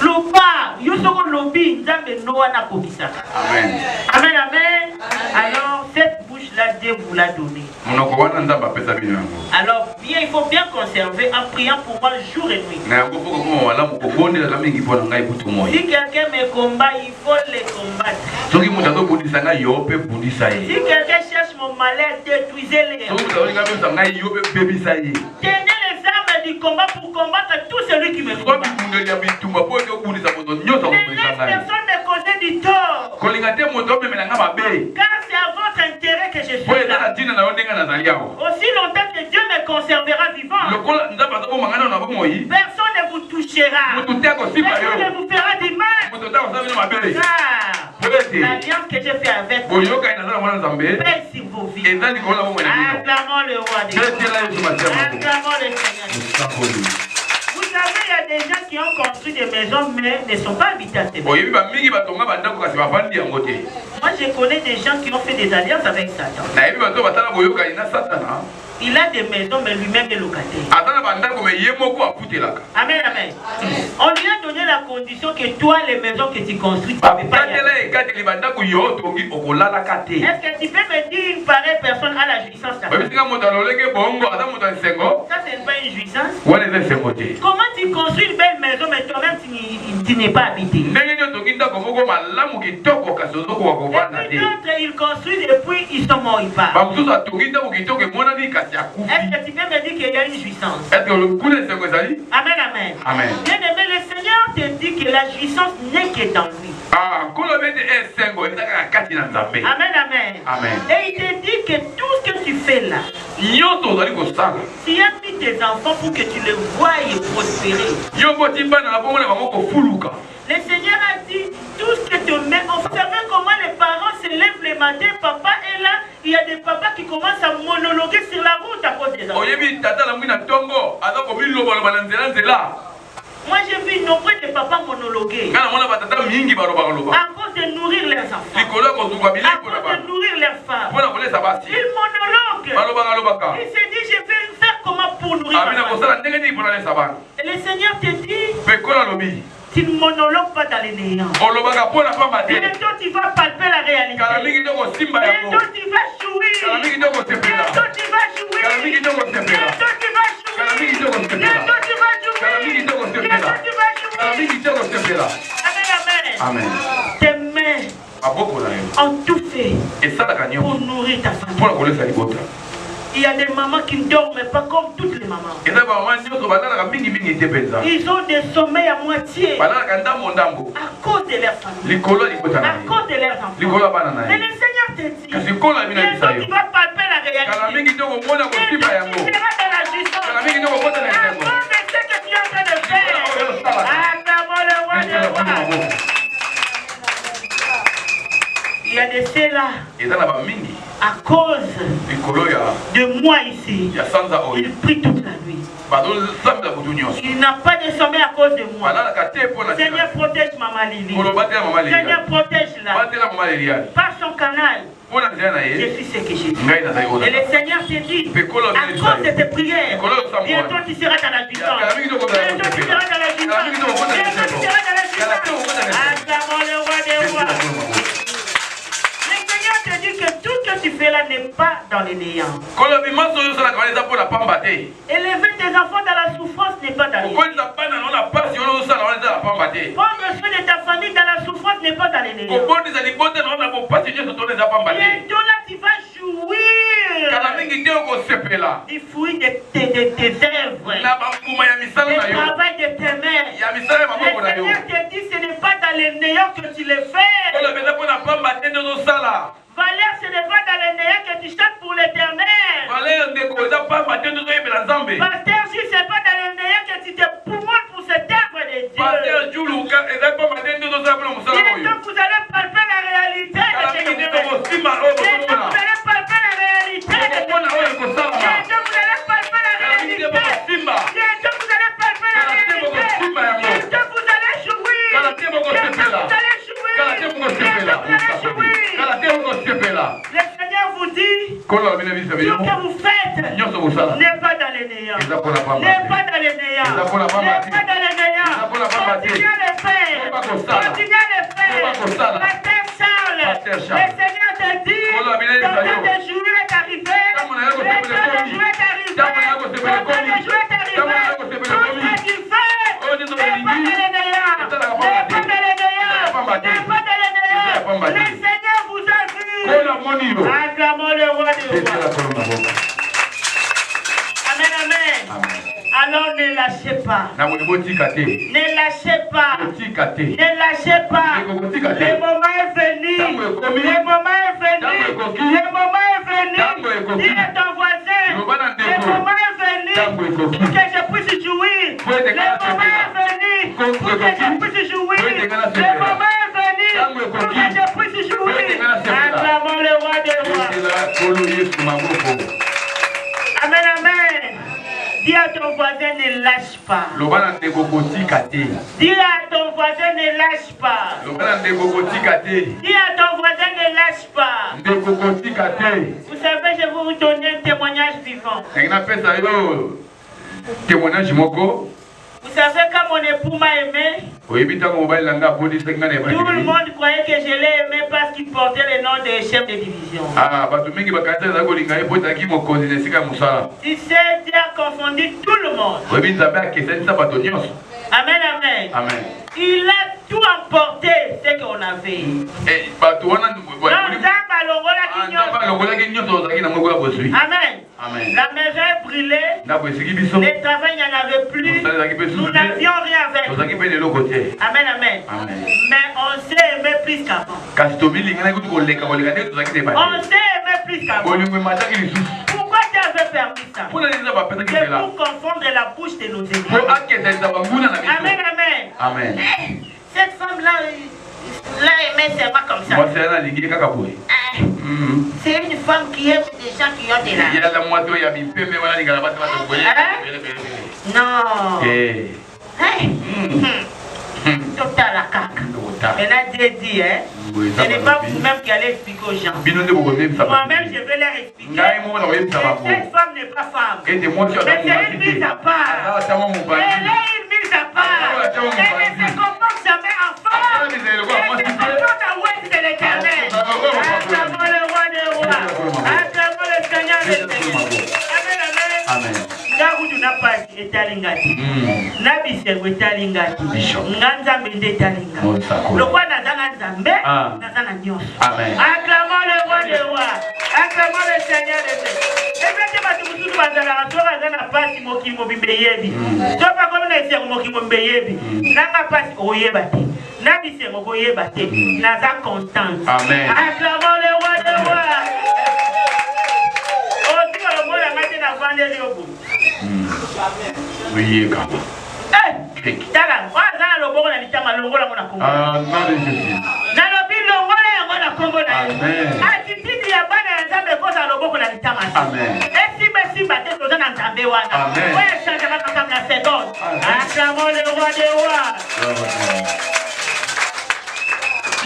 Loba yo soko lobi nzambe no wana kokisaka. Amen. Amen, amen. Alors cette bouche là Dieu vous l'a donnée. Alors bien il faut bien conserver en priant pour moi jour et nuit. Si quelqu'un me combat, il faut les combattre. Si quelqu'un cherche mon malheur, détruisez-les. Tenez les armes du combat pour combattre tout celui qui me combat. Ne laisse personne me causer du tort. Car c'est à votre intérêt que je suis là. Aussi longtemps que Dieu me conservera vivant, personne ne vous touchera. Personne ne vous fera du mal. Car l'alliance que j'ai fait avec vous pèse sur vos vies. Acclamons le roi des rois. Acclamons le Seigneur. Vous savez, il y a des gens qui ont construit des maisons mais ne sont pas habités à ces maisons. Moi, je connais des gens qui ont fait des alliances avec Satan. Il a des maisons, mais lui-même est locataire. Amen, amen. On lui a donné la condition que toi, les maisons que tu construis, tu ne peux pas y aller. Est-ce que tu peux me dire une pareille personne à la jouissance? Ça, c'est pas une jouissance. Comment tu construis une belle maison, mais toi-même, tu n'es pas habité? Et puis d'autres, ils construisent et puis ils sont morts, ils partent. Est-ce que tu peux me dire qu'il y a une jouissance? Amen, amen. Amen. Bien aimé, le Seigneur te dit que la jouissance n'est que dans lui. Amen, amen. Amen. Et il te dit que tout ce que tu fais là, tu as mis tes enfants pour que tu les voies prospérer. Le Seigneur a dit tout ce que tu mets. Vous savez comment les parents se lèvent le matin, papa est là. Il y a des papas qui commencent à monologuer sur la route à cause des enfants. Moi j'ai vu nombre de papas monologuer à cause de nourrir leurs enfants, à cause de nourrir leurs femmes. Ils monologuent. Ils se disent je vais faire comment pour nourrir ma famille. Et le Seigneur te dit tu ne monologues pas dans les néants. Bientôt tu vas palper la réalité. Bientôt tu vas jouir. Bientôt tu vas jouir. Bientôt tu vas jouir. Bientôt tu vas jouir. Amen, amen. Tes mains ont tout fait pour nourrir ta famille. Il y a des mamans qui ne dorment pas comme toutes les mamans. Ils ont des sommeils à moitié à cause de leur famille, à cause de leurs enfants. Mais le Seigneur te dit, bientôt tu vas palper la réalité. Bientôt tu seras dans la justice. À cause de ce que tu es en train de faire. Acclamons le roi des rois. Il y a des ceux-là, à cause de moi ici, il prie toute la nuit. Il n'a pas de sommeil à cause de moi. Seigneur, protège Maman Lili. Seigneur, protège-la. Par son canal, je suis ce que j'ai dit. Et le Seigneur te dit, à cause de tes prières, bientôt tu seras dans la puissance. Bientôt tu seras dans la puissance. Bientôt tu seras dans la puissance. Acclamons le roi des rois. Le Seigneur te dit que tout ce que tu fais là n'est pas dans les néants. Élever tes enfants dans la souffrance n'est pas dans les néants. Prendre soin de ta famille dans la souffrance n'est pas dans les néants. Bientôt là, tu vas jouir du fruit de tes œuvres, du travail de tes mains. Le Seigneur te dit, ce n'est pas dans les néants que tu le fais. Valère, ce n'est pas dans les néants que tu chantes pour l'éternel. Pasteur, si ce n'est pas dans les néants que tu te poumoles pour cette œuvre de Dieu. Bientôt, vous allez palper la réalité de ce que vous faites. Bientôt, vous allez palper la réalité de ce que vous faites. Bientôt, vous allez palper la réalité. Bientôt, vous allez palper la réalité. Bientôt, vous allez jouir. Bientôt, vous allez jouir. Bientôt, vous allez jouir. Le Seigneur vous dit, tout ce que vous faites n'est pas dans les néants. N'est pas dans les néants. N'est pas dans les néants. Continuez à le faire. Continuez à le faire. Pasteur Charles, le Seigneur te dit, ton temps de jouer est arrivé. Le temps de jouer est arrivé. Le temps de jouer est arrivé. Tout ce que tu fais n'est pas dans les néants. N'est pas dans les néants. N'est pas dans les néants. Le Seigneur vous a vu. Acclamons le roi des rois. Amen, amen. Alors ne lâchez pas. Ne lâchez pas. Ne lâchez pas. Le moment est venu. Le moment est venu. Le moment est venu. Dis à ton voisin. Le moment est venu pour que je puisse jouir. Le moment est venu pour que je puisse jouir. Le moment est venu pour que je puisse jouir. Acclamons le roi des rois. Amen, amen. Dis à ton voisin, ne lâche pas. Dis à ton voisin, ne lâche pas. Dis à ton voisin, ne lâche pas. Vous savez, je vais vous donner un témoignage vivant. Vous savez, quand mon époux m'a aimé, tout le monde croyait que je l'ai aimé parce qu'il portait le nom de chef de division. Tu sais, Dieu a confondu tout le monde. Amen, amen. Il a tout emporté ce qu'on avait. Amen. La maison est brûlée. Le travail, il n'y en avait plus. Nous n'avions rien avec. Amen, amen. Mais on s'est aimé plus qu'avant. On s'est aimé plus qu'avant. Pourquoi tu avais permis ça? C'est pour confondre la bouche de nos ennemis. Amen, amen. Cette femme-là, l'a aimé seulement comme ça. C'est une femme qui aime des gens qui ont de l'argent. Non. Tout à la caque. Maintenant, Dieu dit, ce n'est pas vous-même qui allez expliquer aux gens. Moi-même, je vais leur expliquer. Cette femme n'est pas femme. Mais c'est une mise à part. Elle est une mise à part. Elle ne se comporte jamais en femme. Elle se comporte à ouest de l'éternel. Acclamons le roi des rois. Acclamons le Seigneur des seigneurs. Amen, amen. Daoud n'a pas été alingati. Nabisengo été alingati. Nganzambe été alingati. Le roi Nazana Nzambe, Nazana Nyon. Acclamons le roi des rois. Acclamons le Seigneur des seigneurs. Et bien, tu vas tout bazala, tu vas dans la passe mokimo bimbeyebi. Tu vas pas comme les sermons mokimo bimbeyebi. Nanga passe oyebate. Nabisengo oyebate. Naza constance. Acclamons le roi des rois. Oui, quand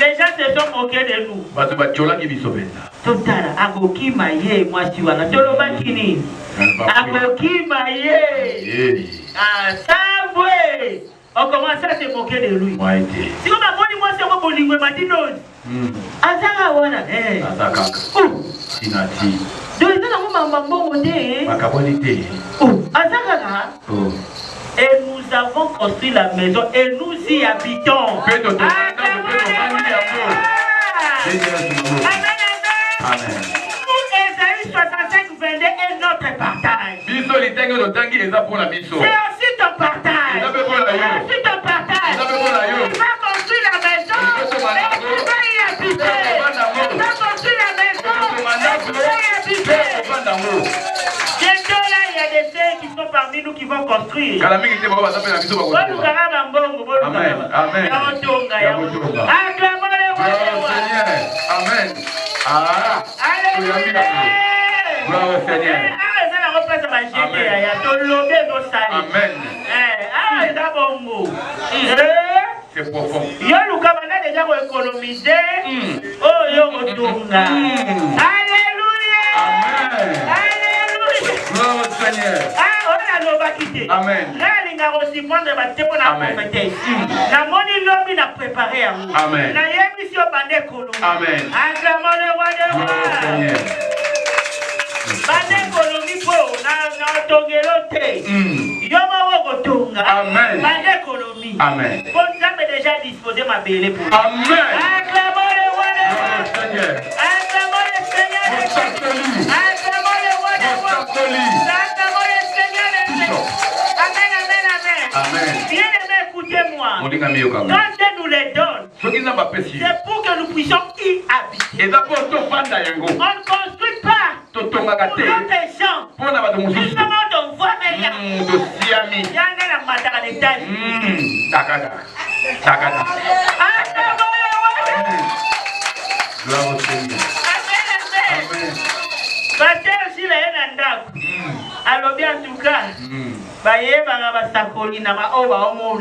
les gens se sont moqués de nous. Total, Agoki Maye, moi tu vois, Tolobakini. Agoki Maye. Ah, Sabwe. On commence à se moquer de lui. Si on a bon, moi c'est mon bolingo, Matinos. Azara Wana. Azaka. Sinati. Donc ils ont maman bonté. Makabonité. Oh, azakaka. Oh. Et nous avons construit la maison et nous y habitons. Amen. Amen. Nous, Ésaïe 65, 22 est notre partage. C'est aussi ton partage. C'est aussi ton partage. Tu vas construire la maison et tu vas y habiter. Tu vas construire la maison et tu vas y habiter. Bientôt là, il y a des sœurs qui sont parmi nous qui vont construire. Amen. Amen. Amen. Alléluia. Gloire au Seigneur. Amen. C'est profond. Alléluia. Amen. Alléluia. Gloire au Seigneur. Amen. Amen. Amen. Amen. Amen. Amen. Déjà disposé ma belle pour. Amen. Acclamons le roi des rois. Acclamons le Seigneur des Seigneurs. Acclamons le roi des rois. Acclamons le Seigneur des Seigneurs. Amen, amen, amen. Amen. Bien aimé, écoutez-moi. Quand Dieu nous les donne, c'est pour que nous puissions y habiter. On ne construit pas pour d'autres gens. Justement, on voit maintenant. Il y a la matérialité d'étage. Gloire au Seigneur. Amen, amen. Parce que si la haine en date, alors bien en tout cas,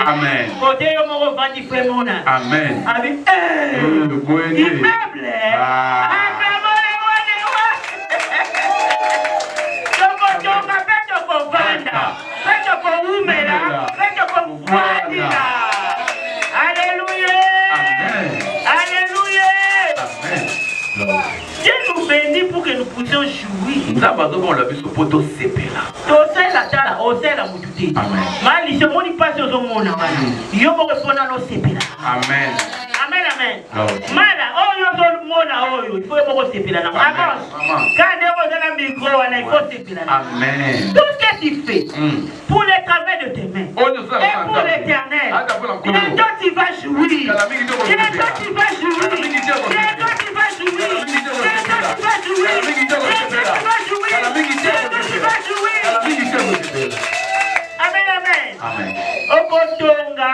amen. Côté mon vendu frère amen. Avec immeuble. Alléluia. Alléluia. Dieu nous bénit pour que nous puissions jouir. Amen. Amen. Amen, amen. Mala, oh, il faut que vous sepilez. Avance. Quand vous avez un micro, il faut sepiler. Amen. Tout ce que tu fais pour le travail de tes mains et pour l'éternel, bientôt tu vas jouir. Bientôt tu vas jouir. Bientôt tu vas jouir. Bientôt tu vas jouir. Bientôt tu vas jouir. Amen, amen. Amen. Okotonga,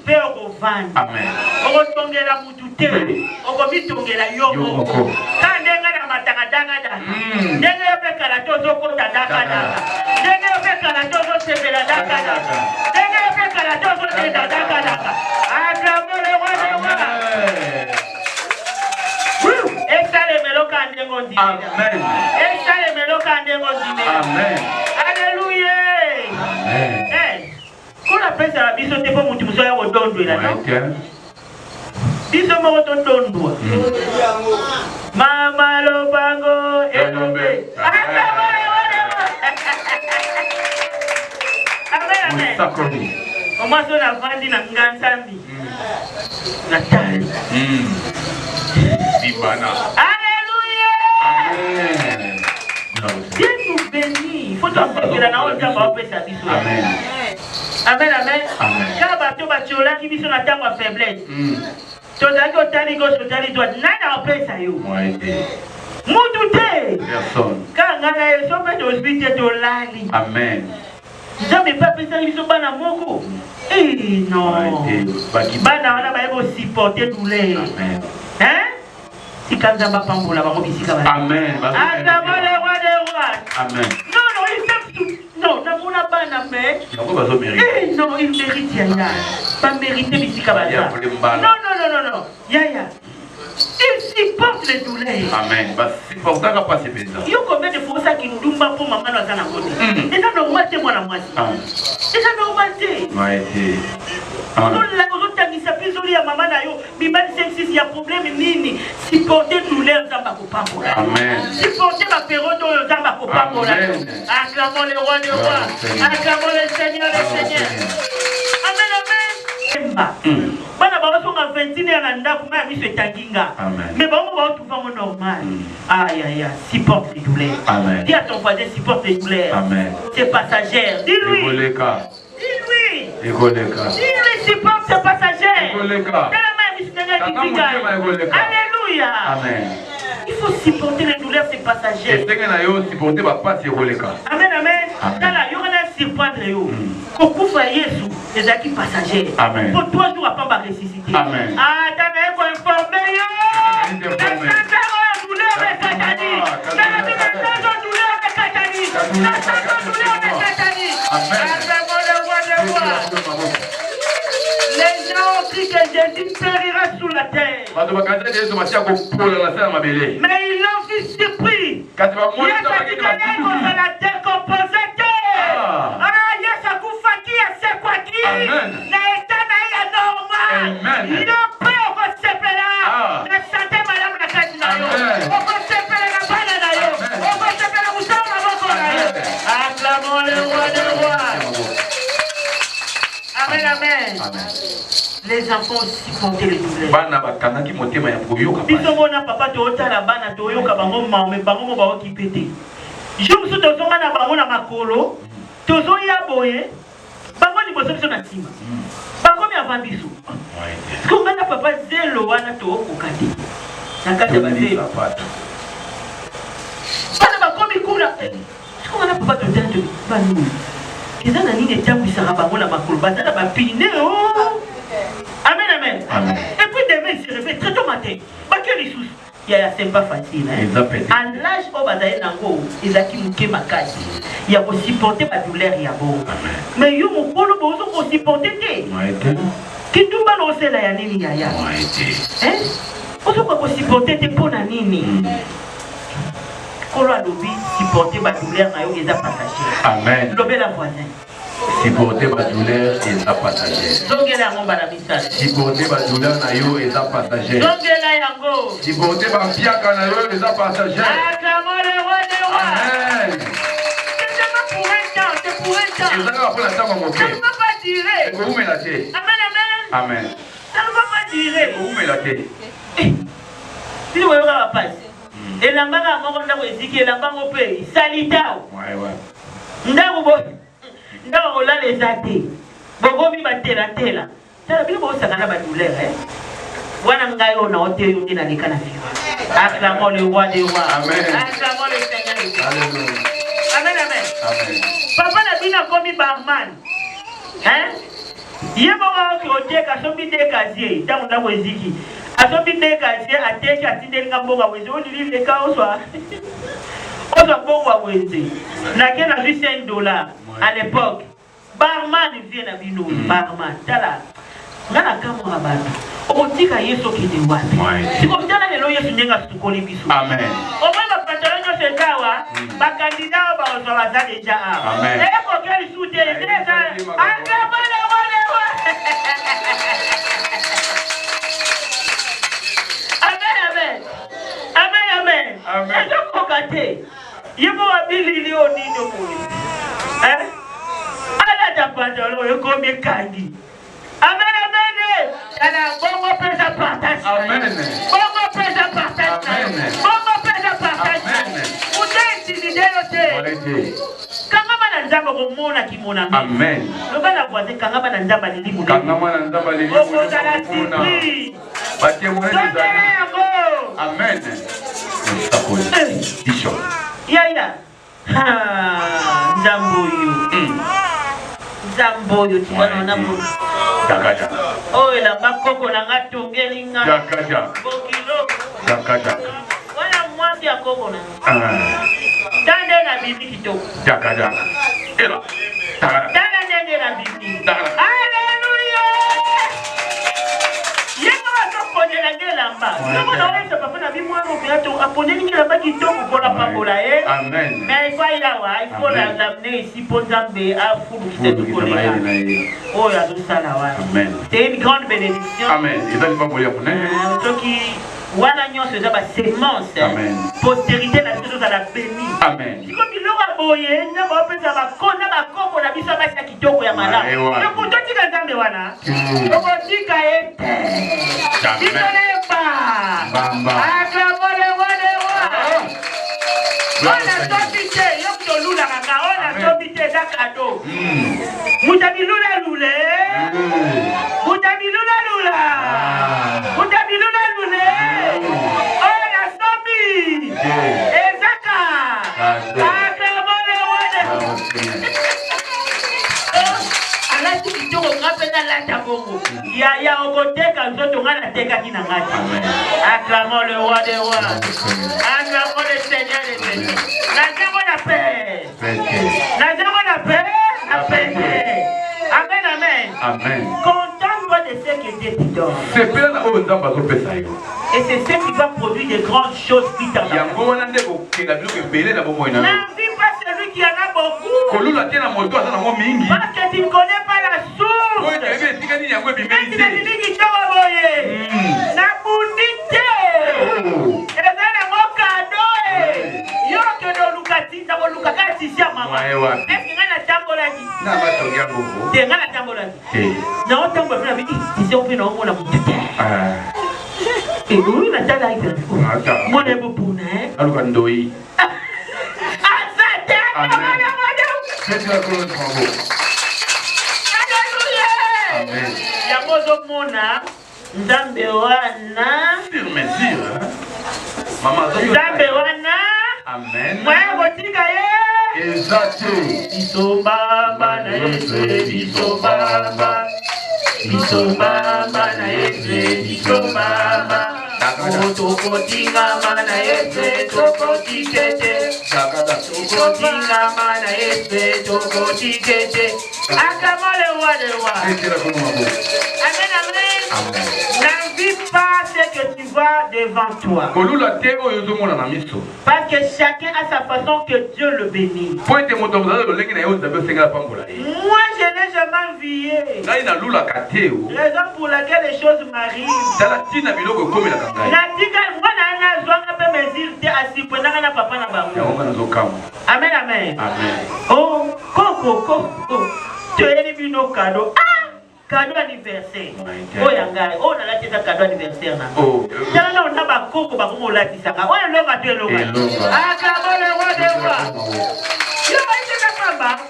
pe okovanda. Amen. Okotongela mutute, okomitongela yoko. Kandenga na matakadanga da. Ndenga yopeka la tozo kota daka daka. Ndenga yopeka la tozo sepela daka daka. Ndenga yopeka la tozo tenda daka daka. Acclamons le roi des rois. Exale meloka ndengo ndi. Amen. Exale meloka ndengo ndi. Amen. Alléluia. Amen. Quand la paix a biso te po mutu musoya ko dondo ila no. Biso mo to dondo. Mama lo bango enombe. Amen amen. O maso na vandi na ngansambi. Natal. Bibana. Alléluia. Amen. Dieu nous bénit. Il faut que la naon tamba paix a biso. Amen. Amen, amen. Quand bateau batiola qui vit sur la table à faiblesse. Tozaki otali gauche otali droite. Nana opesa yo. Mutute. Personne. Quand ngana yeso pe hospitalier dolali. Amen. Jamais pas pesa biso bana moko. Eh non. Bana wana ba yebo supporter douleur. Amen. Hein? Sikanzamba pambola ba mobisika ba. Amen. Acclamons le roi des rois. Amen. Non, non, il fait tout. Non, non, on n'a pas la main. Non, il mérite Yaya. Pas mériter Bissika Baza. Non, non, non, non, non. Yaya. Il supporte les douleurs. Amen. Il y a combien de fois qui nous disent pour maman dans la côté. Et ça normal, c'est moi la moitié. Et ça normal, c'est. ozotangisa mpizoli ya mama na yo mibali 5-6 ya problème nini supporter douleur nzambe akopambola supporter bapériode oyo nzambe akopambola acclamons le roi des rois acclamons le seigneur des seigneurs amen amen bana bazosonga 21 na ndako ma miso etanginga mais bango baotrouvango normal aya supporte les douleurs dis à ton voisin supporte les douleurs c'est passagère dis-lui dis-lui supporte c'est passagère alléluia il faut supporter les douleurs c'est passagère amen amen tala yokana surprendre yo kokufa yesu ezaki passager pour 3 jours après ba ressusciter tana eko informer yo douleur est satanique les gens crient que Jésus périra sous la terre. Mais ils l'ont vu surpris. Acclamons le roi des rois. Amen, amen. Les enfants supportent les douleurs. Bisomona papa toota la bana toyoka bango mame bango ba okipete. Je me suis tozonga na bango na makolo. Tozo ya boye. Bango ni boso biso na tima. Bango mi avambiso. Konga na papa zelo wana to okokati. Nakata bazelo. Bana bakomi kula. Konga na papa totando banu. Keza na nini etambisa bango na makolo bazala bapine oh. Amen, amen. Et puis demain, il se réveille très tôt matin. C'est pas facile. À l'âge où il a qui ma case. Il y a aussi supporter ma douleur. Mais il y a aussi supporter. Qui tout va nous faire la nini yaya. Hein? On se peut supporter tes pour la nini. Kolo a lobby supporter ma douleur na yo eza passager. Amen. Lobby la voisin. Supporter ma douleur eza passager. Zongela ngomba na bisala. Supporter ma douleur na yo eza passager. Zongela yango. Supporter ma piaka na yo eza passager. Acclamons le roi des rois. Amen. C'est pour un temps, c'est pour un temps. Ça ne va pas durer. Amen, amen. Amen. Ça ne va pas durer. Si vous voyez la passe. Et la main à mon et la main au pays. Salitao. Ndao la les athées. Bogomi batela tela. Ça veut dire que ça n'a pas de douleur. Wana ngayo na hotel yo ndina likana fiwa. Acclamons le roi des rois. Amen. Acclamons le Seigneur des rois. Alléluia. Amen, amen. Amen. Papa na bina komi barman. Hein? Yebo wa ote ka sombi de kazie. Tangu ndako eziki. Asombi de kazie ateki atindeli ngambonga wezi. Oni livre ka oswa. Oswa bongo wezi. Na kena $5 à l'époque. Barman vient na bino. Barman. Tala. Ngana kama ngabana. Otika Yesu kide wapi? Siko mtana lelo Yesu nyenga tukoli biso. Amen. Omema patalonyo sedawa, bakandida ba ozawaza deja. Amen. Eko keli sute deja. Akamale wale wa. Amen amen. Amen amen. Amen. Ezo kokate. Yebo wabili lio nindo muli. Ala ta patalo yokomi kandi. Amen amen. Bongo pesa partage. Amen. Bongo pesa partage. Amen. Bongo pesa partage. Amen. Utensi nideyote. Kangama na nzamba komona kimona. Amen. Lobala voisin kangama na nzamba lilimu. Kangama na nzamba lilimu. Okoza la sipri. Batie mwana nzamba. Amen. Disho. Yaya. Nzamboyo. Nzamboyo tibana na mo. Dakaja. Oh, la bakoko na ngatongeli nga. Dakaja. Bokilo. Dakaja. Wana mwaki ya koko na. Tande na bibi kitoko. Dakaja. Ela. Tande na bibi. Alléluia. Yego wako kwenye la gelamba. Non, c'est pas fait la vie, moi, on vient à poner qui n'a pas quitté pour la papola. Amen. Mais il faut l'amener ici pour Zambé à fou qui s'est collé. Oh, il y a tout ça là. Amen. C'est une grande bénédiction. Amen. Il va pas mourir pour nous. Ceux qui voilà nyon se zaba sémence. Amen. Postérité la chose à la béni. Amen. Si comme il aura boyé, n'a pas pu savoir qu'on a ma coco la biso ba kitoko ya mala. Le kuto tika nzambe wana. Oko tika Jamais. Bamba. Aklamole wale wa. Ona topite yoko lula kaka ona topite za kado. Mutabi lula lule. Mutabi lula lula. Mutabi lula lule. Ona sobi. Ezaka. Aklamole wale. Ala tukitoko ngapena lata bongo. Ya ogoteka nzoto ngana teka kina ngati. Acclamons le roi des rois. Acclamons le Seigneur des seigneurs. La paix. La paix. La paix. Amen, amen. Amen. Contente-toi de ce que Dieu te donne. C'est plein aux hommes qui ont fait. Et c'est ce qui va produire de grandes choses plus tard. N'envie pas celui qui en a beaucoup. Parce que tu ne connais pas la source. Même si la Bible qui t'a envoyé. La boudite. Et c'est un mot cadeau. Yo que de Lucati, ça va Lucati, c'est maman. Est-ce qu'il y a un tambolagi? Il y a un tambolagi. Non, on tombe la Bible. Si on peut non, on a boudite. Et oui, la tala est là. Mon époux pour né. Alukandoi. Amen. Yamozo mona nzambe wana Sur mesure. Maman, nzambe wana. Amen. Mwa botika ye. Exactement. Bisobamba na Yesu, bisobamba. Bisobamba na Yesu, bisobamba. Tokotinga mana Yesu, tokotikete. Tokotinga mana Yesu, tokotikete. Akamole wadewa. Amen, amen. N'invite pas ce que tu vois devant toi. Parce que chacun a sa façon que Dieu le bénit. Moi, je n'ai jamais envié. Raison pour laquelle les choses m'arrivent. Amen, amen. Oh, coco. Tu es venu au cadeau. Ah! Cadeau anniversaire. Oh, yanga. Oh, on a laissé ça cadeau anniversaire. Oh. Tiens, on a pas coco, pas comme on l'a dit ça. Oh, on l'a dit, on l'a dit. Ah, cadeau, le roi des rois.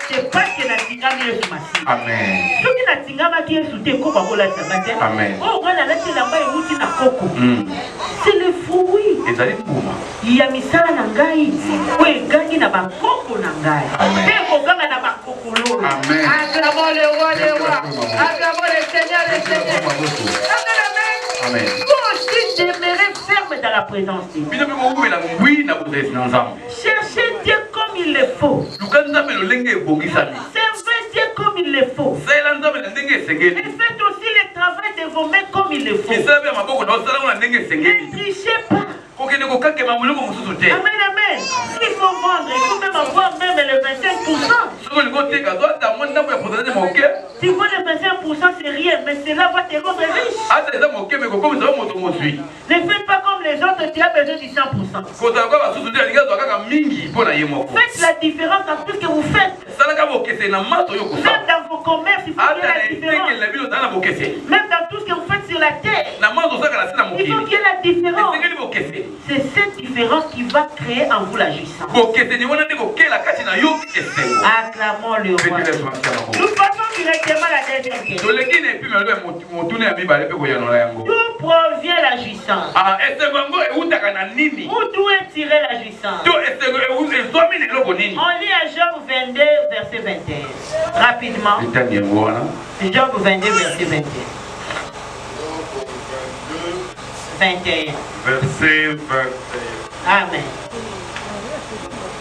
C'est pas que la tingama est sous massif. Amen. Ce qui la tingama qui est sous tes coco, on l'a dit. Amen. Oh, on a laissé là-bas et vous na coco. C'est le fruit. Il y a mis ça na ngai. Oui, gangi na ba coco na ngai. Amen. Et ganga na ba coco lo. Amen. Acclamons le roi des rois. Acclamons le Seigneur des seigneurs. Amen, amen. Amen. Vous aussi demeurez ferme dans la présence de Dieu. Cherchez Dieu comme il le faut. Servez Dieu comme il le faut. Et faites aussi le travail de vos mains comme il le faut. Ne trichez pas. Amen, amen. S'il faut vendre, il faut même avoir même le 25%. Si vous le 25%, c'est rien, mais cela va te rendre riche. Ne faites pas comme les autres, tu as besoin du 100%. Faites la différence dans tout ce que vous faites. Même dans vos commerces, il faut qu'il y ait la différence. Même dans tout ce que vous faites sur la terre, il faut qu'il y ait la différence. C'est cette différence qui va créer en vous la jouissance. Acclamons le roi. Nous passons directement à la deuxième question. D'où provient la jouissance? D'où est tirée la jouissance? On lit à Job 22, verset 21. Rapidement. Job 22, verset 21. 21. Verset 21. Amen.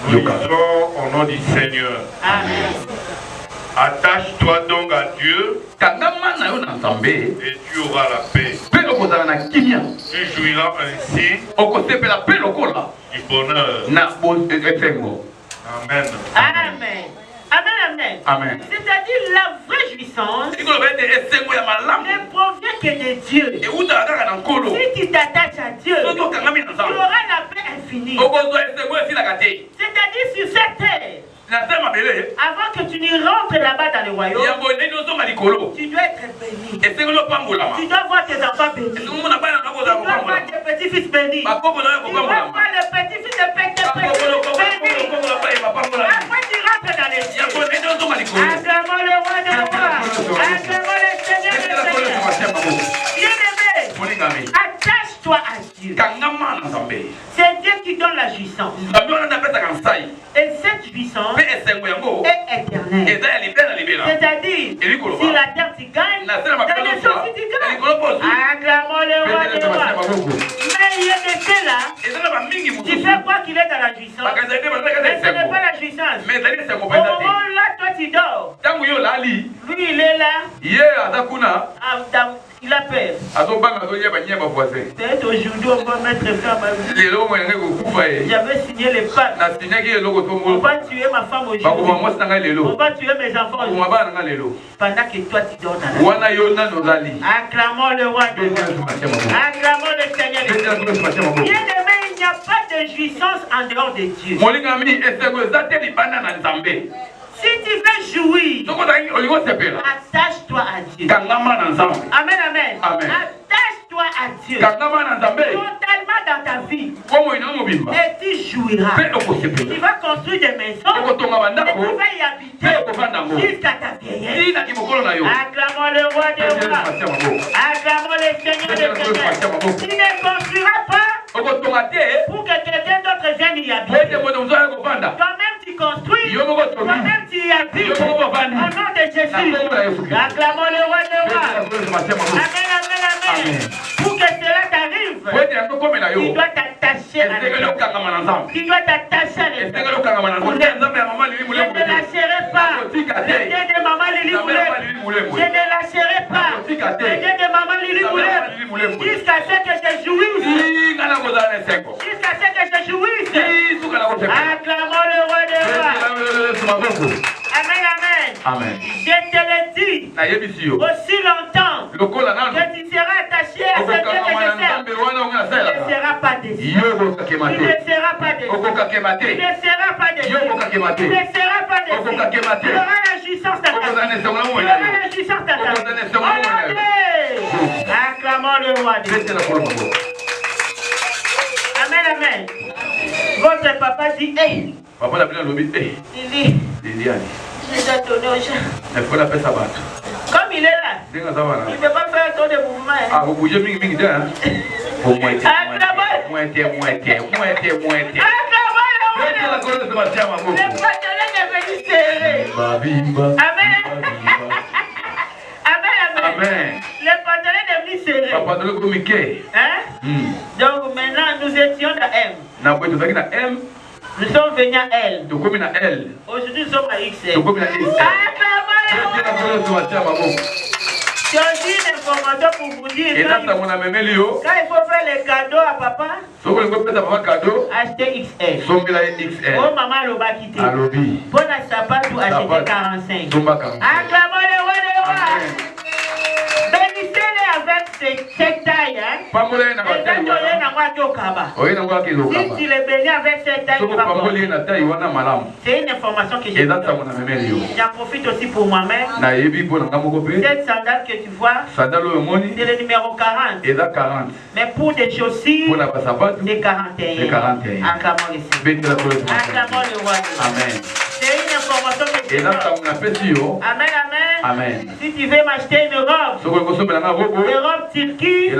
Nous lisons au nom du Seigneur. Amen. Attache-toi donc à Dieu kangama na yo na nzambe et tu auras la paix. pe okozala na kimia Tu jouiras ainsi okosepela pe lokola du bonheur. na esengo. Amen. Amen. Amen, amen. Amen. C'est-à-dire la vraie jouissance Ikolo ba ete esengo ya malamu ne provient que de Dieu. eutala kaka na nkolo Si tu t'attaches à Dieu, soki okangami na tu nzambe auras la paix infinie. okozwa esengo esilaka te C'est-à-dire sur cette terre, na se mabele avant que tu ne rentres là-bas dans le royaume, yango ndeni ozonga likolo tu dois être béni. esengeli opambolama Tu dois voir tes enfants bénis. Tu esengo bana na kozala dois voir kopambolama tes petits-fils bénis. bakoko na yo Tu dois kopambolama voir le petit-fils de petits bénis. Après, tu rentres dans les cieux. yango ndeni ozonga likolo Acclamons le roi des rois. Acclamons le Seigneur des seigneurs. Bien-aimé, molingami attache-toi à Dieu. kangama na nzambe C'est Dieu qui donne la jouissance. nzambe wana nde apesaka nsai Et cette jouissance mpe esengo yango est éternelle. eza ya libela na libela C'est-à-dire, Eli koloba. si la terre tu gagnes, na se na dans mabele les choses si tu ya gagnes. likolo posu Acclamons le roi des rois. Mais il est resté là. eza na bamingi Tu mosusu fais quoi qu'il est dans la jouissance? bakanisa ete bazalaka na Mais ce n'est esengo pas la jouissance. mais ezali esengo Au mpenza te moment là, toi tu dors. ntango yo olali Lui il est là. ye aza kuna Il a peur. azobanga azoyeba nyeba voisin Peut-être aujourd'hui on va mettre fin à ma vie. lelo moyangai kokufa ye J'avais signé les pactes. nasinyaki eloko On tomolo va tuer ma femme bakoma aujourd'hui. mwasi na ngai On lelo va tuer mes enfants bakoma aujourd'hui. bana na ngai lelo Pendant que toi tu dors dans la wana yo nano ozali Acclamons le roi des rois. Acclamons le Seigneur des seigneurs. Bien-aimé, il n'y a pas de jouissance en dehors de Dieu. molingami esengo eza te libanda na nzambe Si tu veux jouir, soki ozalaki olingi osepela attache-toi à Dieu. kangama na nzambe Amen, amen. Amen. Attache-toi à Dieu. kangama na nzambe Totalement dans ta vie. bomoi na mobimba Et tu jouiras. mpe Tu okosepela vas construire des maisons. okotonga Et bandako tu vas y mpe habiter okofanda yango jusqu'à ta vieillesse. tinaki mokolo na yo Acclamons le roi des rois. Acclamons le Seigneur des seigneurs. Tu ne construiras pas okotonga te pour que quelqu'un d'autre vienne y po ete habiter. moto mosusu aya kofanda Toi-même tu construis. yo moko tobi Toi-même tu y habites. yo moko bofandi Au nom de Jésus. Acclamons le roi des rois. Amen, amen, amen. Pour que cela t'arrive, po ete yango komela tu yo dois t'attacher à esengeli l'éternel. okangama na nzambe Tu dois t'attacher à esengeli l'éternel. okangama na nzambe nzambe ya mama lili Je molemo ne lâcherai pas. Le Dieu de maman Lili nzambe ya mama Moulin. lili molemo Je ne lâcherai pas. Le Dieu de maman Lili Moulin. Jusqu'à ce que je jouisse. nga na kozala na esengo Jusqu'à ce que je jouisse. suka na kosepela Acclamons le roi des rois. Amen, amen. amen Je te le dis nayebisi yo aussi longtemps lokola nano que tu seras attaché à ce Dieu que okokangama na je sers. nzambe wana onga Tu ne nasalelaka seras pas déçu. yo okokakema Tu te ne seras pas déçu. okokakema Tu te ne seras pas déçu. yo okokakema Tu te ne seras pas déçu. okokakema te Tu auras la jouissance dans ta okozala na vie. esengo na Tu moya auras yo la jouissance dans ta vie. okozala na esengo Au na nom moya yo de- Acclamons le roi des betela kolo mabo Amen, amen. Votre papa dit, hey, papa na bino alobi Lili, liliani je dois donner aux gens. efo napesa bato Comme il est là, ndenge aza wana il ne peut pas faire trop de mouvements. Hein. akobuje mingimingi te mwete Acclamons mwete mwete mwete mwete Acclamons le roi des betela kolo sebatia Le maboko pantalon est venu serrer. babimba Amen. Amen, amen. amen Le pantalon est venu serrer. papa tolokomi ke Hein? Donc maintenant, nous étions dans M. na boye tozalaki na m Nous sommes venus à L. tokomi na l Aujourd'hui, nous sommes à XL. tokomi na x Acclamons le betela roi. kolo sebatia maboko J'ai aussi une information pour vous dire. eza ntango na memeli yo Quand il faut faire les cadeaux à papa, soki olingi opesa papa kado achetez XL. sombela ye xl Oh, maman, le bas quitté. alobi Bon à sapatou, achetez Sapato. 45. sombaka Acclamons le roi des rois. amen Bénissez-les avec cette taille. Hein? pambola ye na Et quand batai tu es wana dans moi, tu es au Kaba. oye nango Si akilokaba tu les bénis avec cette taille, soki tu vas opamboli ye voir. na tai wana malamu C'est une information que j'ai eza donnée. ntango na memeli yo J'en profite aussi pour moi-même. nayebi mpo na nga moko mpe Cette sandale que tu vois, sandale oyo omoni c'est le numéro 40. eza 40 Mais pour des chaussures, mpo na basapatu c'est 41. C'est 41. Acclamons le Seigneur. betela kolo Acclamons le roi. amen C'est une information que tu eza donnes. ntango napesi yo Amen, amen. Amen. Si tu veux m'acheter une robe, une robe Turquie, il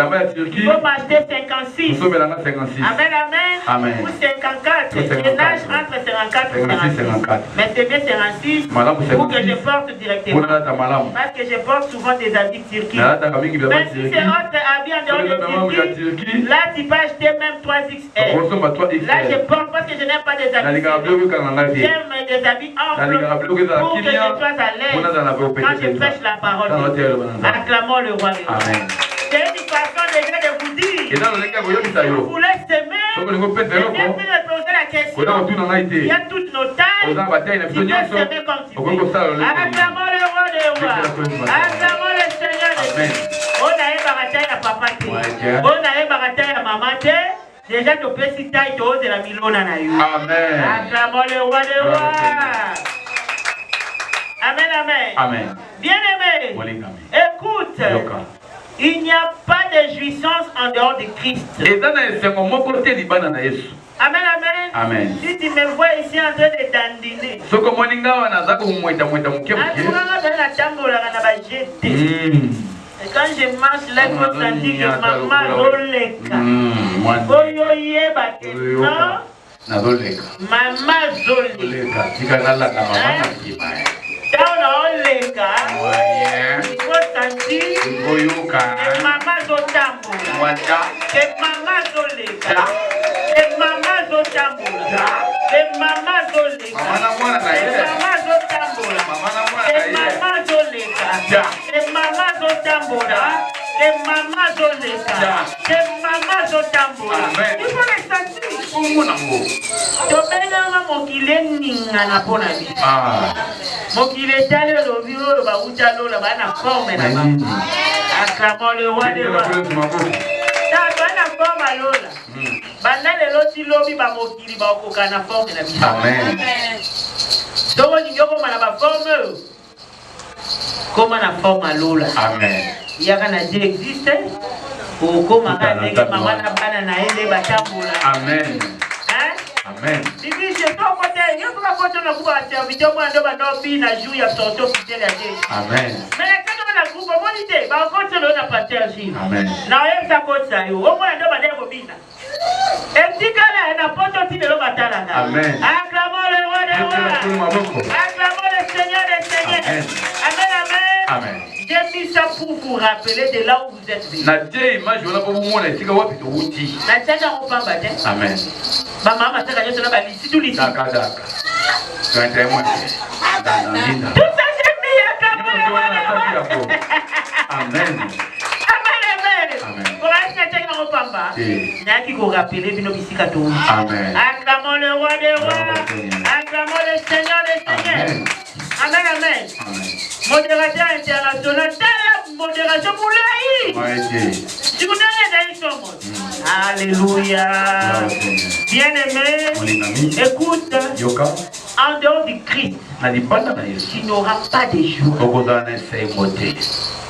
faut m'acheter 56. Amen, amen. Amen. Ou 54. Je nage entre 54 et 56. Mais c'est bien 56 pour que je porte directement. Parce que je porte souvent des habits Turquie. Mais si c'est autre habit en dehors de Turquie, là tu peux acheter même 3XL. Là je porte parce que je n'aime pas des habits. J'aime des habits amples pour que je sois à l'aise quand je prêche la parole. Acclamons le roi. C'est une façon déjà de vous dire. Si vous voulez s'aimer, bien plus de poser la question. Il y a toutes nos tailles. Tu peux s'aimer comme tu veux. Acclamons le roi des rois. Acclamons le Seigneur des Dieux. On a eu bataille à papa. On a eu bataille à maman. Déjà, tu peux citer taille de la milona na you. Amen. Acclamons le roi des rois. Amen, amen. Amen. Bien-aimé, écoute, il n'y a pas de jouissance en dehors de Christ. Amen, amen. Amen. Si tu me vois ici en train de dandiner, et quand je marche là, il faut sentir que maman roleka. Maman zoleka. Oleka, il faut sentir que maman zotamboula, que maman zoleka, que maman zotamboula, que maman zoleka, que maman zotamboula, que maman zoleka, que maman zotamboula, que maman zoleka, que maman zotamboula. Il faut les sentir. Topena mokile ningana pona bi. Mokile tale lo biro ba utalo la bana forme na ba. Acclamons le roi des rois. Ta bana forme lola. Bana le loti lobi ba mokili ba okokana forme na bi. Amen. Donc ni yoko mana ba forme. Comment la forme lola. Amen. Il y a kana Dieu existe. Comment ka maman na bana na ele batambula. Amen. Amen. Si je peux côté, il faut que tu aies un serviteur pour un na joue ya sortir officiel à Dieu. Amen. Mais quand on a un groupe, on dit, bah quand tu l'as parti ici. Amen. Na yem sa côté ça yo, au moins ndo ba debo bina. Et si kala na poto ti de lo batala na. Amen. Acclamons le roi des rois. Acclamons le Seigneur des seigneurs. Amen, amen. Amen. J'ai mis ça pour vous rappeler de là où vous êtes venus. Na Dieu image wala pour vous montrer tika wapi to wuti. Na tena on pas battre. Amen. Maman ça ka na ba lisi tout lisi. Daka. Quand tu es moi. Dana. Tout ça j'ai mis à Amen. Amen. Amen. Pour acheter un repamba. N'a qui vous rappeler bino bisika to. Amen. Acclamons le roi des rois. Acclamons le Seigneur des seigneurs. Amen, amen. Modérateur international, la modération pour l'aïe. Si vous donnez des choses. Alléluia. Bien-aimé, écoute. En dehors du Christ, tu n'auras pas de joie.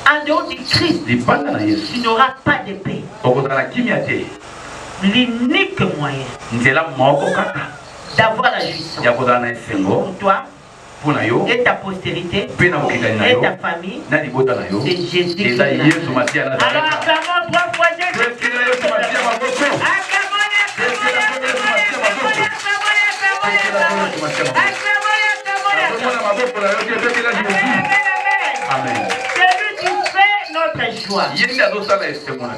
En dehors du Christ, tu n'auras pas de paix. L'unique moyen d'avoir la jouissance pour toi et ta postérité et ta famille, c'est Jésus. Alors acclamons 3 fois Jésus. Amen. C'est lui qui fait notre joie.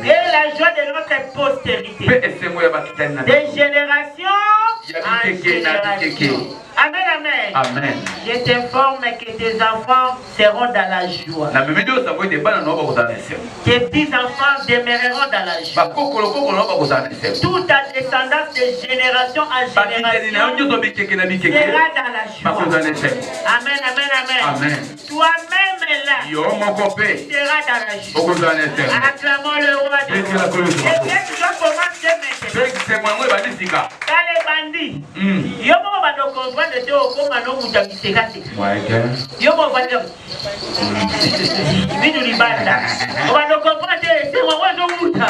Et la joie de notre postérité. De génération en génération. Amen, amen. Amen. Je t'informe que tes enfants seront dans la joie. Tes petits-enfants demeureront dans la joie. Toute ta descendance de génération en génération sera dans la joie. Amen, amen, amen. Amen. Toi-même là, seras dans la joie. Acclamons le roi des rois. Et bien tu dois commencer maintenant. Dans les bandits, yo mo ba do comprendre de o ko ma no muta biseka se. Yo mo ba do. Bidu libanda. O ba do comprendre se wa do muta.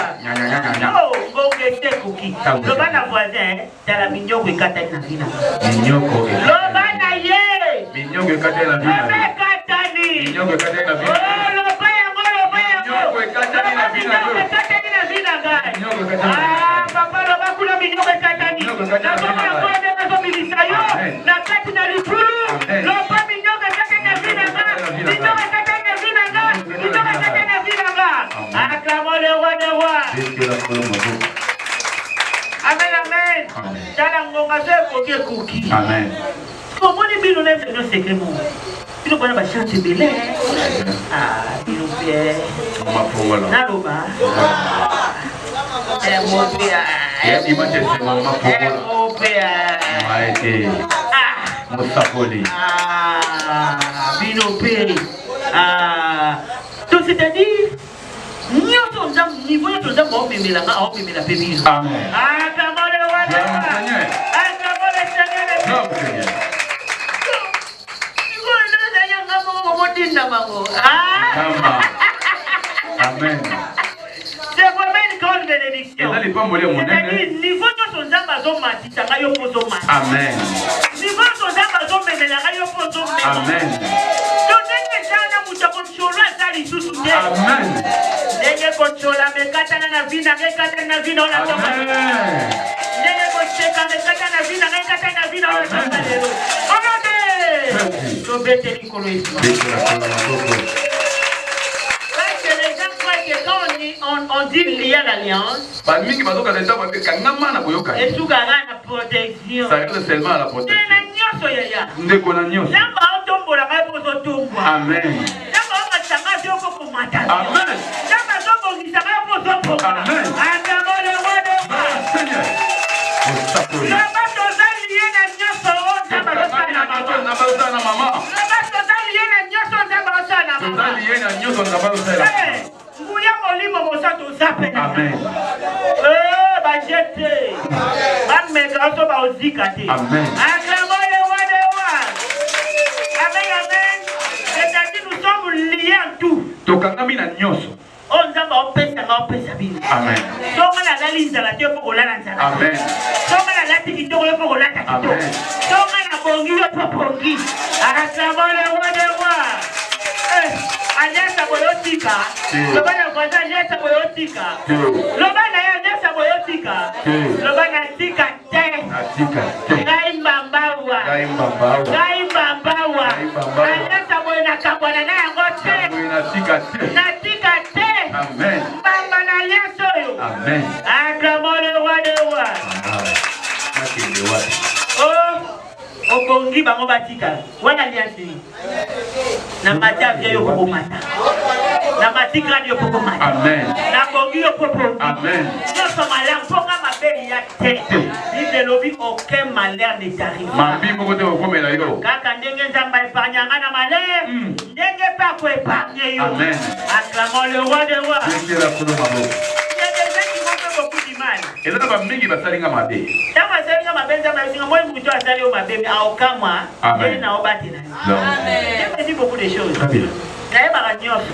Oh, go gete kuki. Lo bana voisin, tala minyoko ikata na vina. Minyoko. Lo bana ye. Minyoko ikata na vina. Katani. Inyoko ekatani na vina. Oh, loba yango. Inyoko ekatani na vina. Inyoko ekatani na vina. Papa loba kuna minyoko ekatani. Nazoma yango ndenge azomilisa yo. Na kati na libulu. Loba minyoko ekatani na vina nga. Minyoko ekatani na vina nga. Minyoko ekatani na vina nga. Acclamons le roi des rois. Amen, amen. Tala ngonga se koke kuki. Amen. Comment les billes ne sont secret mon. Ils ont pas la chance de belé. Ah, ils ont fait. Mama Pogola. Naloba. Mon père. Ya image c'est Mama Pogola. Mon père. Maete. Ah. Mosapoli. Ah, binopé. Ah. Donc c'est-à-dire nyoto nzam niveau nyoto nzam o memela nga o memela pe biso. Amen. Ah, comment le roi. Ah, comment le Seigneur. Amen. C'est vraiment une grande bénédiction. C'est-à-dire, niveau de son âme à son mati, ça va y opposer. Amen. Niveau de son âme à son mémé, ça va y opposer. Amen. Donnez les gens à mouta consola, ça les sous-sous. Amen. Donnez consola, mais katana na vina, mais katana na vina, on a tomé. Donnez consola, mais katana na vina, mais katana na vina, on a tomé. Parce que les gens croient que quand on dit lié à l'alliance, et sous garant la protection, ça reste seulement à la protection. Amen. Amen. Amen. Amen. C'est-à-dire nous sommes liés en tout. Amen. Alianza boyotika. Loba na kwanza alianza boyotika. Loba na ya alianza boyotika. Loba na tika te. Gai mbambawa. Alianza boyo na kabwana na yango te. Na tika te. Amen. Mbamba na alianza yo. Amen. Acclamons le roi des rois. Amen. Oh. Obongi bango batika. Wana alianza. Na mata vya yo poko mata. Na matika yo poko mata. Amen. Na bongi yo poko. Amen. Yo somala ponga mabeli ya tete. Bible lobi aucun malheur ne t'arrive. Mambi moko te okomela yo. Kaka ndenge nzamba epanyanga na malheur. Ndenge pa ko epanye yo. Amen. Acclamons le roi des rois. Ndenge la kono mabo. Il y a des gens qui vont faire beaucoup du mal. Et là ba mingi basalinga mabe. Tama salinga mabenza masinga moi muto asali o mabebe aokamwa. Amen. Na obati na. Amen. Je dis beaucoup de choses. Naye baranyofu.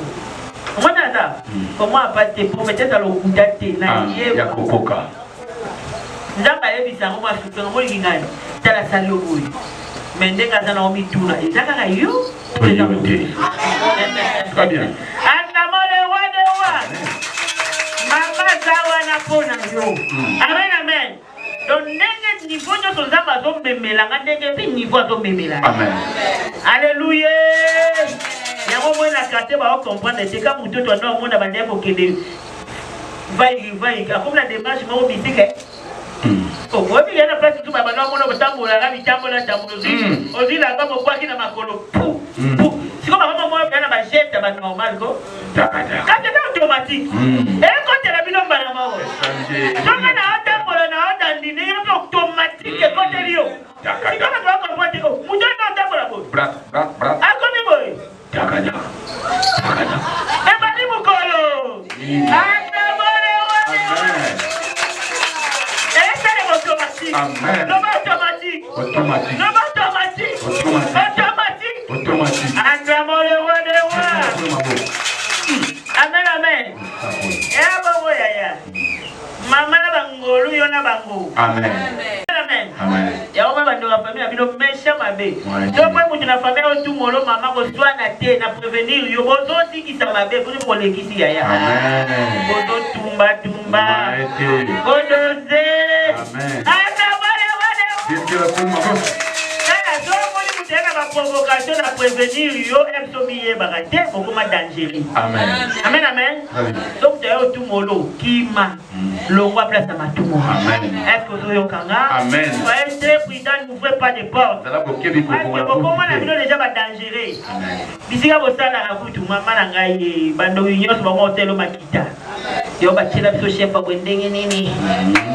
Mwana za. Comment apate promettre le kudate na yebo. Ya kokoka. Nzamba yebisa ngo masuka ngo ngingani. Tala salo boyi. Mendenga sana o mituna. Ezaka ka yo. Très bien. Acclamons le roi des rois. Mama zawa na pona yo. Amen, amen. Donc ndenge niveau nyoso nzamba zo memela nga ndenge pe niveau zo memela. Amen. Alléluia. Yango mwana kate ba comprendre c'est comme mutoto ndo mona bande ko kende. Vai comme la démarche mo bisike. Oh, moi il y a la place tout baba ndo mona botambola ga bitambola tambozi. Ozila ga mo kwaki na makolo. C'est comme avant moi bien ba jette ba normal ko. Quand c'est automatique. Et quand tu as vu l'homme na mort. Kama na otambola na odandine yo automatique ko telio. C'est comme toi comprendre ko. Mujo ndo otambola bo. Brat. Akoni boy. Takanya. Ebali mukolo. Akabole wale. C'est automatique. Amen. Non automatique. Acclamons le roi des rois. Amen, amen. Et bon ya. Mama na bangolu yo na bango. Amen. Amen. Amen. Ya o ba ndo ba famille na bino méchant mabe. Donc moi mutu na famille au tout molo maman ko soit na te na prévenir yo bozo tiki sa mabe pour lekisi yaya. Amen. Bozo tumba. Bozo ze. Amen. Provocation à prévenir yo MSOBIE baraté beaucoup ma dangereux. Amen. Amen amen. Donc d'ailleurs tout molo qui ma l'envoie place à ma tout monde. Amen. Est-ce que vous yo kanga? Amen. Soyez très prudents, n'ouvrez pas de portes. Parce que beaucoup na bino déjà ba dangereux. Amen. Bisika bosala na kutu mama na ngai bando nyonso ba hotel makita. Yo ba tela biso chef ba ndenge nini.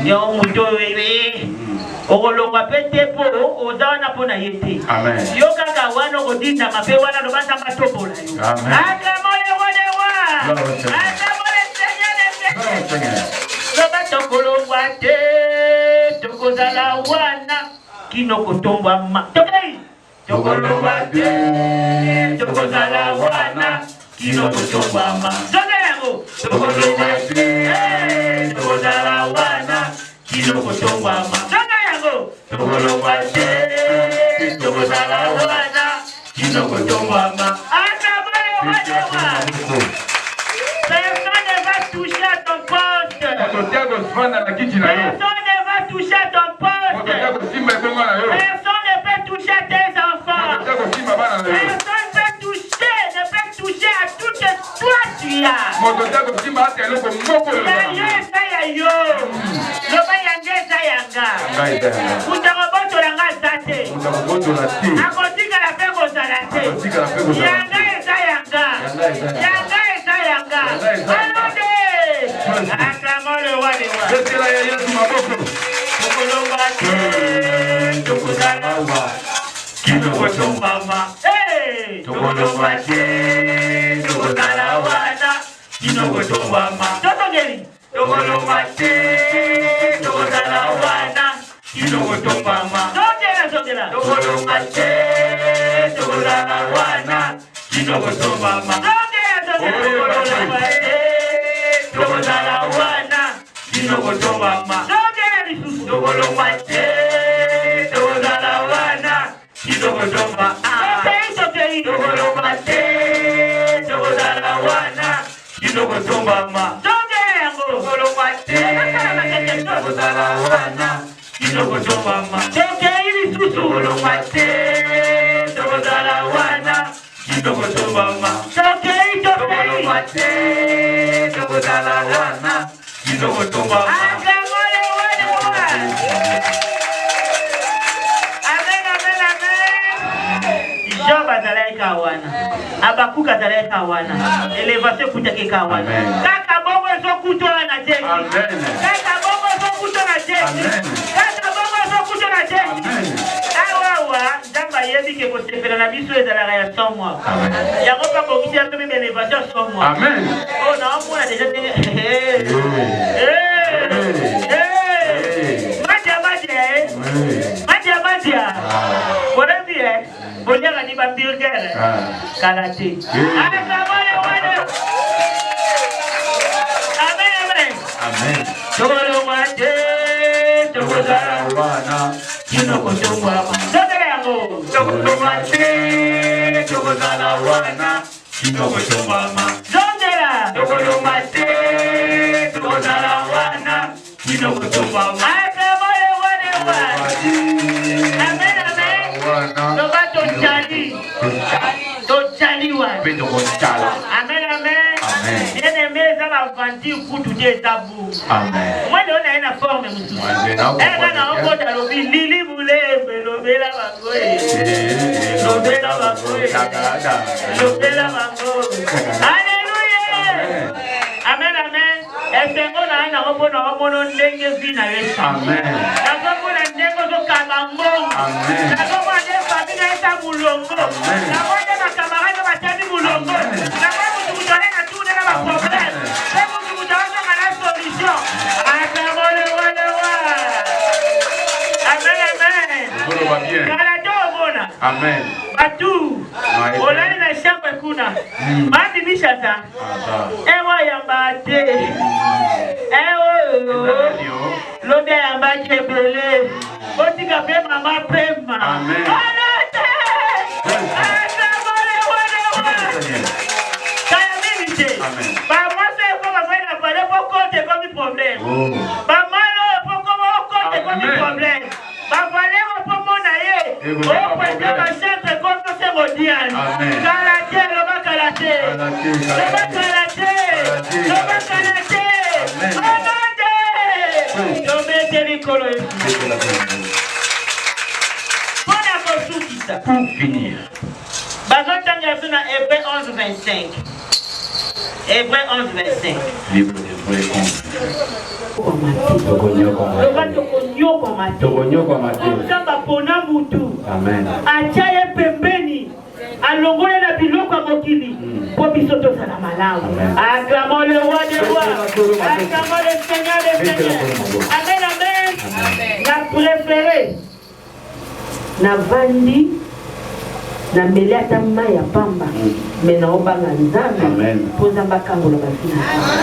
Yo muto wewe. Okolonga pete po ozana pona yete. Amen. Yo kaka wana kodinda mape wana no basa matopola yo. Amen. Akamole wana wa. Akamole Seigneur. Loba tokolongwa te tokozala wana kinoko tombwa ma. Tokei. Tokolongwa te tokozala wana kinoko tombwa ma. Zogelango. Tokolongwa te tokozala wana kinoko tombwa ma. Tokolongwa te tokozala wana kinoko tombwa ma. Personne ne va toucher à ton poste. Personne ne va toucher à ton poste. Personne ne peut toucher à tes enfants. Personne ne peut toucher à tout ce que toi tu as. Utaroboto langa zate. Akotika la peko zalate. Yanga eza yanga. Yanga eza yanga. Alode. Akamole wale wa. Betela ya Yesu maboko. Tokolomba te. Tokozala wa. Kinoko tombama. Hey. Tokolomba te. Tokozala wana. Kinoko tombama. Totongeli. Tokolomba te. Tokozala wana. Kinoko tombama. Zongela. Tokolomba te. Tokozala wana. Kinoko tombama. Zongela. Tokozala wana. Kinoko tombama. Zongela lisusu. Tokolomba te. Tokozala wana. Kinoko tombama. Tokei. Tokolomba te. Tokozala wana. Kinoko tombama. Tokolomba te. Tokozala wana. Kinoko tombama. Tokei lisusu. Tokolomba te. Tokozala wana. Kinoko tombama. Tokei. Tokolomba te. Tokozala wana. Kinoko tombama. Akamole wana wana. Amen amen amen. Job azalaika wana. Abakuka azalaika wana. Elevation kutake wana. Kaka bongo ezokutola na jeshi. Amen. Kaka bongo ezokutola na jeshi. Kaka bongo ezokutola na jeshi. Awa ndamba yebi ke kosepela na biso ezalaka ya 100 mois. Yango pa bongisi ya tobe elevation 100 mois. Amen. Oh na omona déjà Madia. Bolambie. Bonyaka ni bambirgere. Karate. Amen. Tokolomba te. Tokozala wana. Kinoko tombama. Zongela yango. Tokolomba te. Tokozala wana. Kinoko tombama. Zongela. Tokolomba te. Tokozala wana. Kinoko tombama. Akamole wane wane. Amen amen. Loba tochali. Tochali wane. Amen amen. Bien-aimé, ça va vantir pour tout Dieu tabou. Amen. Moi, on a une forme, monsieur. Elle a un peu de lobby. Lili voulait me lever la bangoye. Lever la bangoye. Lever la bangoye. Alléluia. Amen, amen. Et c'est qu'on a un peu de ndenge vina yesu. Amen. Nako mona ndenge zo kabango. Amen. Nako mona famille na eta mulongo. Nako mona camarade ba tami mulongo. Nako mona mutane na tout na ba problème. C'est vous mutane na la solution. Akamole wana wa. Amen amen. Tout va bien. Kala mona. Amen. Batu. Olani na shamba kuna. Mandi mishata. Ewa yambate. Ewo. Lobe yambate bele. Botika pe mama pema. Amen. Amen. Pour finir. Hébreux 11:25. Hébreux 11:25. Livre d'Hébreux 11. Amen. Alongole na biloko ya mokili po biso tozala malamu. Acclamons le roi des rois. Acclamons le Seigneur des seigneurs. Amen, amen. Na préféré na vandi na meli ata mai ya pamba me na obanga nzambe po nzambe akangola bafina.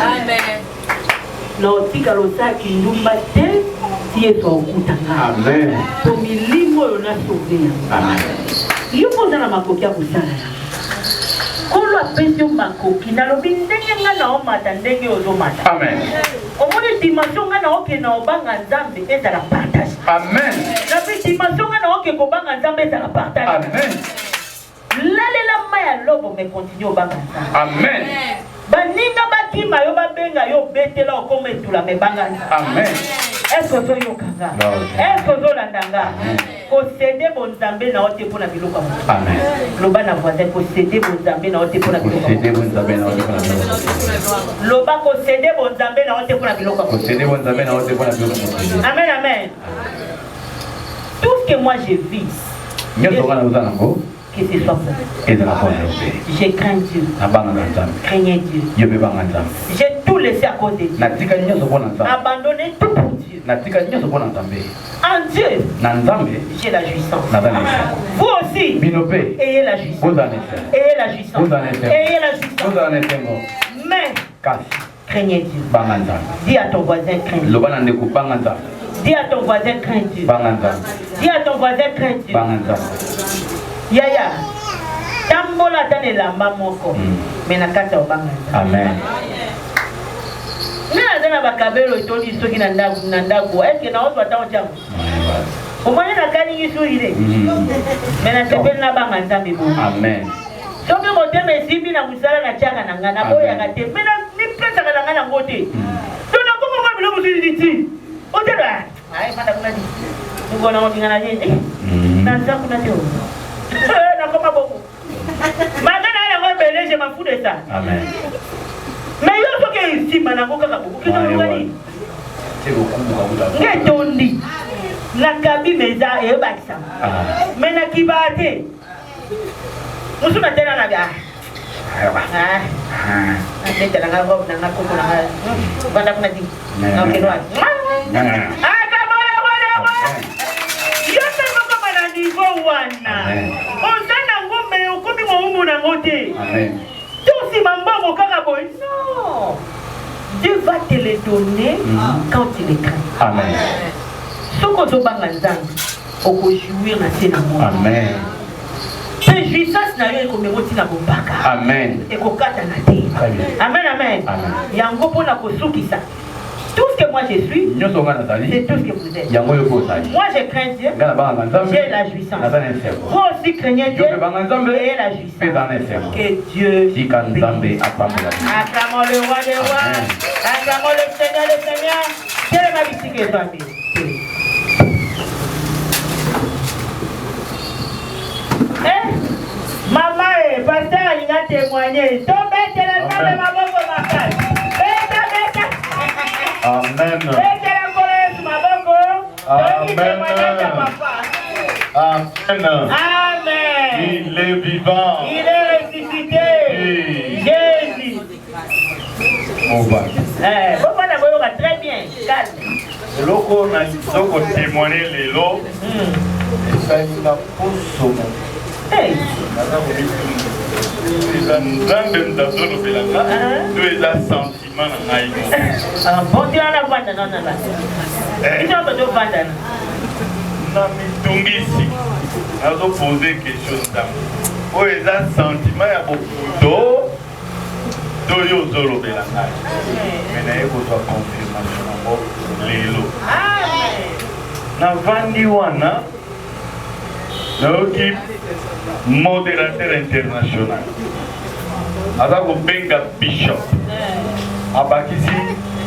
Amen. Na otika losaki ndumba te ti yesu okutanga. Amen. Po milimo oyo na sauve. Amen. Yo poza na makoki ya kosala kolo apesi yo makoki nalobi ndenge nga na omata ndenge ozomata. Amen. Omoni dimension nga na oke na obanga nzambe ezala partage. Amen. Nabi dimension nga na oke kobanga nzambe ezala partage. Amen. Lalela ma ya lobo me continue obanga nzambe. Amen. Baninga bakima yo babenga yo betela okoma etula me banga nzambe. Amen. Est-ce que vous yokanga? Est-ce que vous landanga? Posséder bon nzambe na ote pona biloko. Amen. Loba na voisin posséder bon nzambe na ote pona biloko. Posséder bon nzambe na ote pona biloko. Loba posséder bon nzambe na ote pona biloko. Posséder bon nzambe na ote pona biloko. Amen, amen. Tout ce que moi je vis, que ce soit pour je crains Dieu. Craignez Dieu. J'ai tout laissé à côté de Dieu. Abandonné tout pour Dieu. En Dieu, j'ai la jouissance. Vous aussi, ayez la jouissance. Ayez la jouissance. Ayez la jouissance. Mais, craignez Dieu. Dis à ton voisin, crains Dieu. Dis à ton voisin, crains Dieu. Dis à ton voisin, crains Dieu. Yaya, tambola tane lamba moko, menakata obanga. Amen. Nana zana bakabelo itoli soki na ndaku, eske na ozo ata onchamu. Omone na kani yisu ile. Menatepeli na banga nzambe bo. Amen. Soki motema esimbi na musala na chaka na ngana boya ngate, mena ni pesa kana ngana ngote. Tuna kuma kwa bilo musiti. Otera. Ai fata kuna ni. Ngona ngina nje. Na nzaku na teo. Nakoma beaucoup. Magana ya ngombe leje mafude sana. Amen. Mais yo soke ici manakoka kabuku kizo ngani. Ngetondi. La kabi meza e bakisa. Mais na kibate. Musuna tena na bia. Nete na ngabo na nakoko na banda kuna di. Na kenwa. Tout si maman carabo. Non. Dieu va te les donner quand tu les crains. Amen. Ce qu'on te banga nzambe, oko jouir na tena mo. Amen. C'est jouissance na yo ko mengoti na bobaka. Amen. Et ko kata na te. Amen, amen. Yango pona ko sukisa. Tout ce que moi je suis, c'est tout ce que vous êtes. Moi je crains Dieu, j'ai la jouissance. Vous aussi craignez Dieu, et la jouissance. Que Dieu bénisse. Acclamons le roi des rois, acclamons le Seigneur des seigneurs. Quelle est ma musique et famille? Maman, pasteur, il a témoigné. Tombez, c'est la femme de ma bonne marquage. Amen. Amen. Amen. Il est vivant. Il est ressuscité. Jésus. On va. Très bien. Calme. Loko na soko témoigner les lots. Ça il a pour Hey. Nzambe mtazolo belanga to eza sentiment na ngai. Bon Dieu na vanda non. Ino to vanda. Tungisi. Nous avons posé quelque chose. Oh, ils ont un sentiment, il y a beaucoup d'eau. Doyo Zolo Belanga. Mais il y a une confirmation. Lélo. Na Vandi Wana, modérateur international. Avec le Benga Bishop. Abakisi,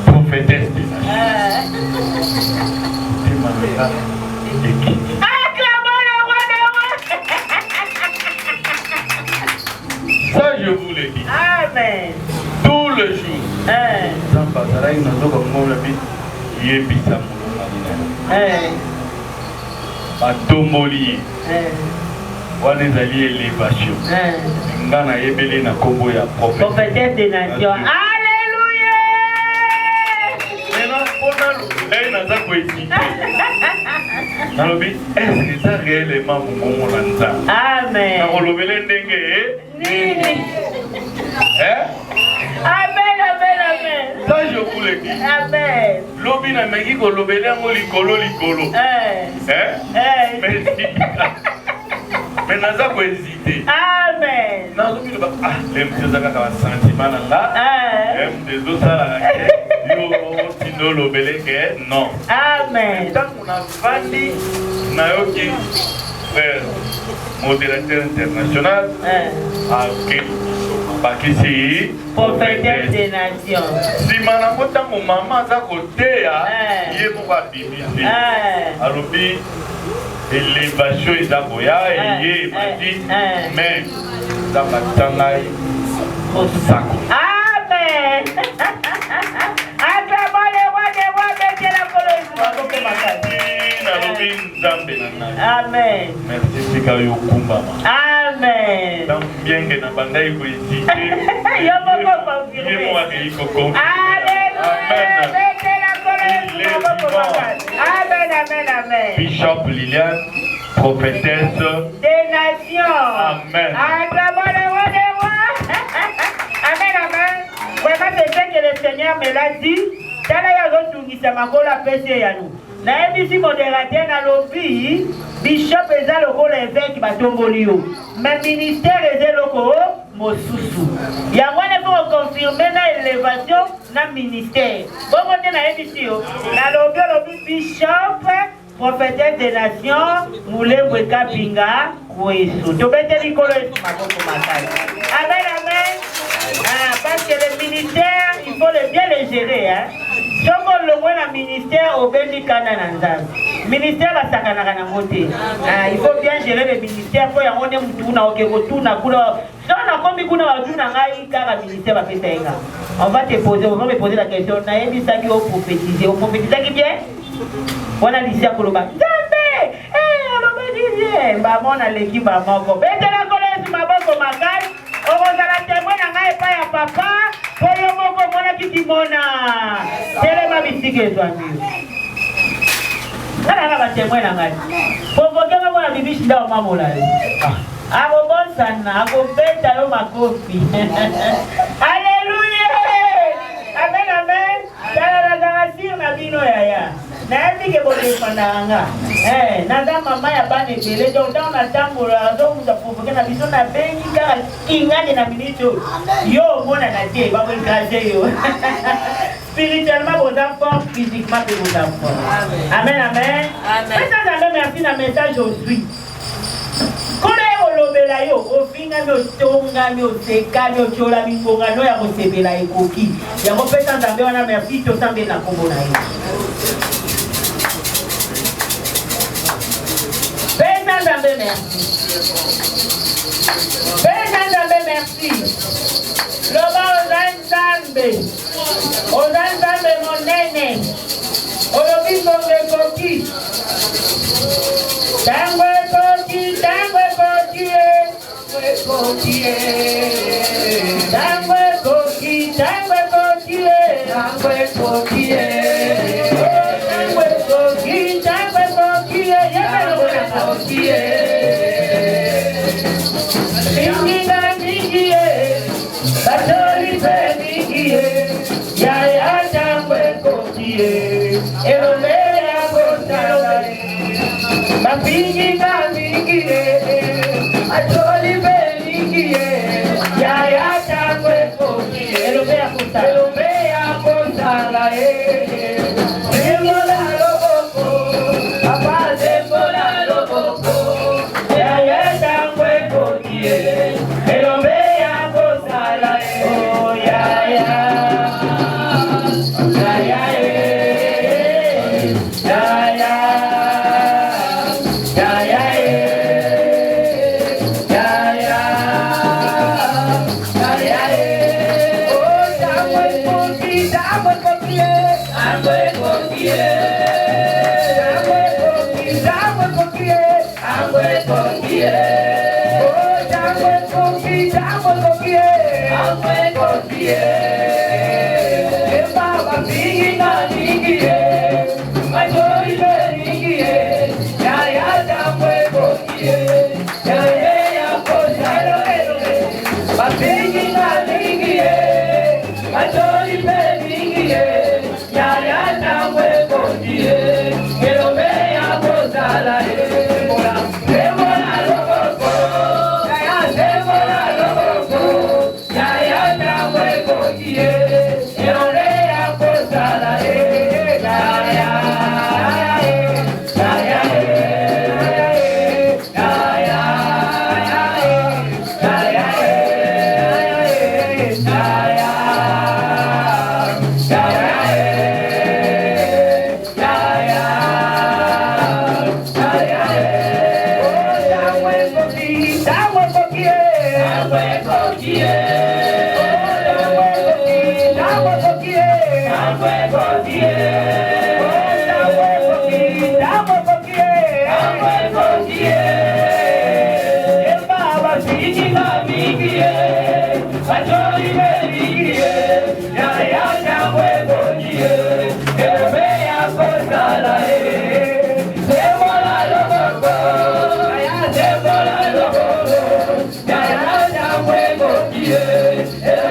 prophétesse des nations. Ça, je vous le dis. Amen. Tout le jour. Ça passera une autre comme il est bizarre. Batomboli. On est allé élévation. Ngana yebele na kombo ya prophétesse des nations. Alléluia. Maintenant, on a le na za ko écouter. Est-ce que ça réellement mon lanza? Amen. Na kolobele ndenge nini? Amen, amen, amen. Ça je vous le dis. Amen. Lobi na meki kolobele ngo likolo. Mais naza ko hésiter. Amen. Nazo bi ba les mteza kaka sentiment là. Des autres ça yo tino lobele que non. Amen. Donc on a vendu nayoki frère modérateur international avec Bakisi prophétesse des nations. Si manango tango maman za côté ye mo abimisi. Alobi élévation et d'aboya et dit mais dans ma tangai au sac. Amen. Amen. Merci Sikayo Kumba. Amen. Tant bien que na bandai ko ici. Amen. Bishop Liliane, prophétesse des nations. Amen. Amen, amen. Vraiment, c'est ce que le Seigneur me l'a dit. Naebisi modérateur na lobby bishop eza lokola évêque batomboli yo mais ministère eza loko mosusu yango ne faut confirmer na élévation na ministère bongo te naebisi yo na lobby bishop prophétesse des nations Mulembwe Kapinga Kwesu tobete likolo esu maboko makali. Amen, amen. Parce que le ministère il faut bien le gérer hein. Soko longwe na ministère obendi kana na nzambe. Ministère basakana kana mote. Il faut bien gérer le ministère pour yango ne mutu na okeko tuna kula. Sona kombi kuna watu na ngai kaka ministère ba pesa enga. On va te poser, on va me poser la question. Na yebi saki o prophétiser qui bien? Wana lisia koloba. Nzambe! Oloba dizie. Ba mona leki ba moko. Betela kolesu maboko makali. Ozala témoin na ngai pa ya papa. Oyo moko mona kitimona. Telema bisike zwami. Kana ba témoin na ngai. Povoke mwana bibishi dawo mamola. Ako bonsana, ako beta yo makofi. Alléluia. Amen, amen. Dala la sir na bino yaya. Na ebi ke bote pandanga. Nanda mama ya bane bele donc dans na tambola donc za provoquer na biso na bengi ka ingane na minito. Yo mona na tie ba ko graser yo. Spirituellement vos enfants, physiquement vos enfants. Amen, amen. Amen. Merci na message aujourd'hui. Kole olobela yo ofinga mi otonga mi oseka mi ochola mi mbongano ya kosebela ekoki. Yango pesa nzambe wana merci to sambe na kombo na yo. Pesa nzambe merci. Pesa nzambe merci. Loba ozanzambe monene. Olobi mbonge koki. Tango koki, tango koki, koki. Tango koki, tango koki, tango koki. Tango koki, tango koki, yabelo koki. Mingiga mingie, batoli pe mingie, ya tango koki. Elomele akotala.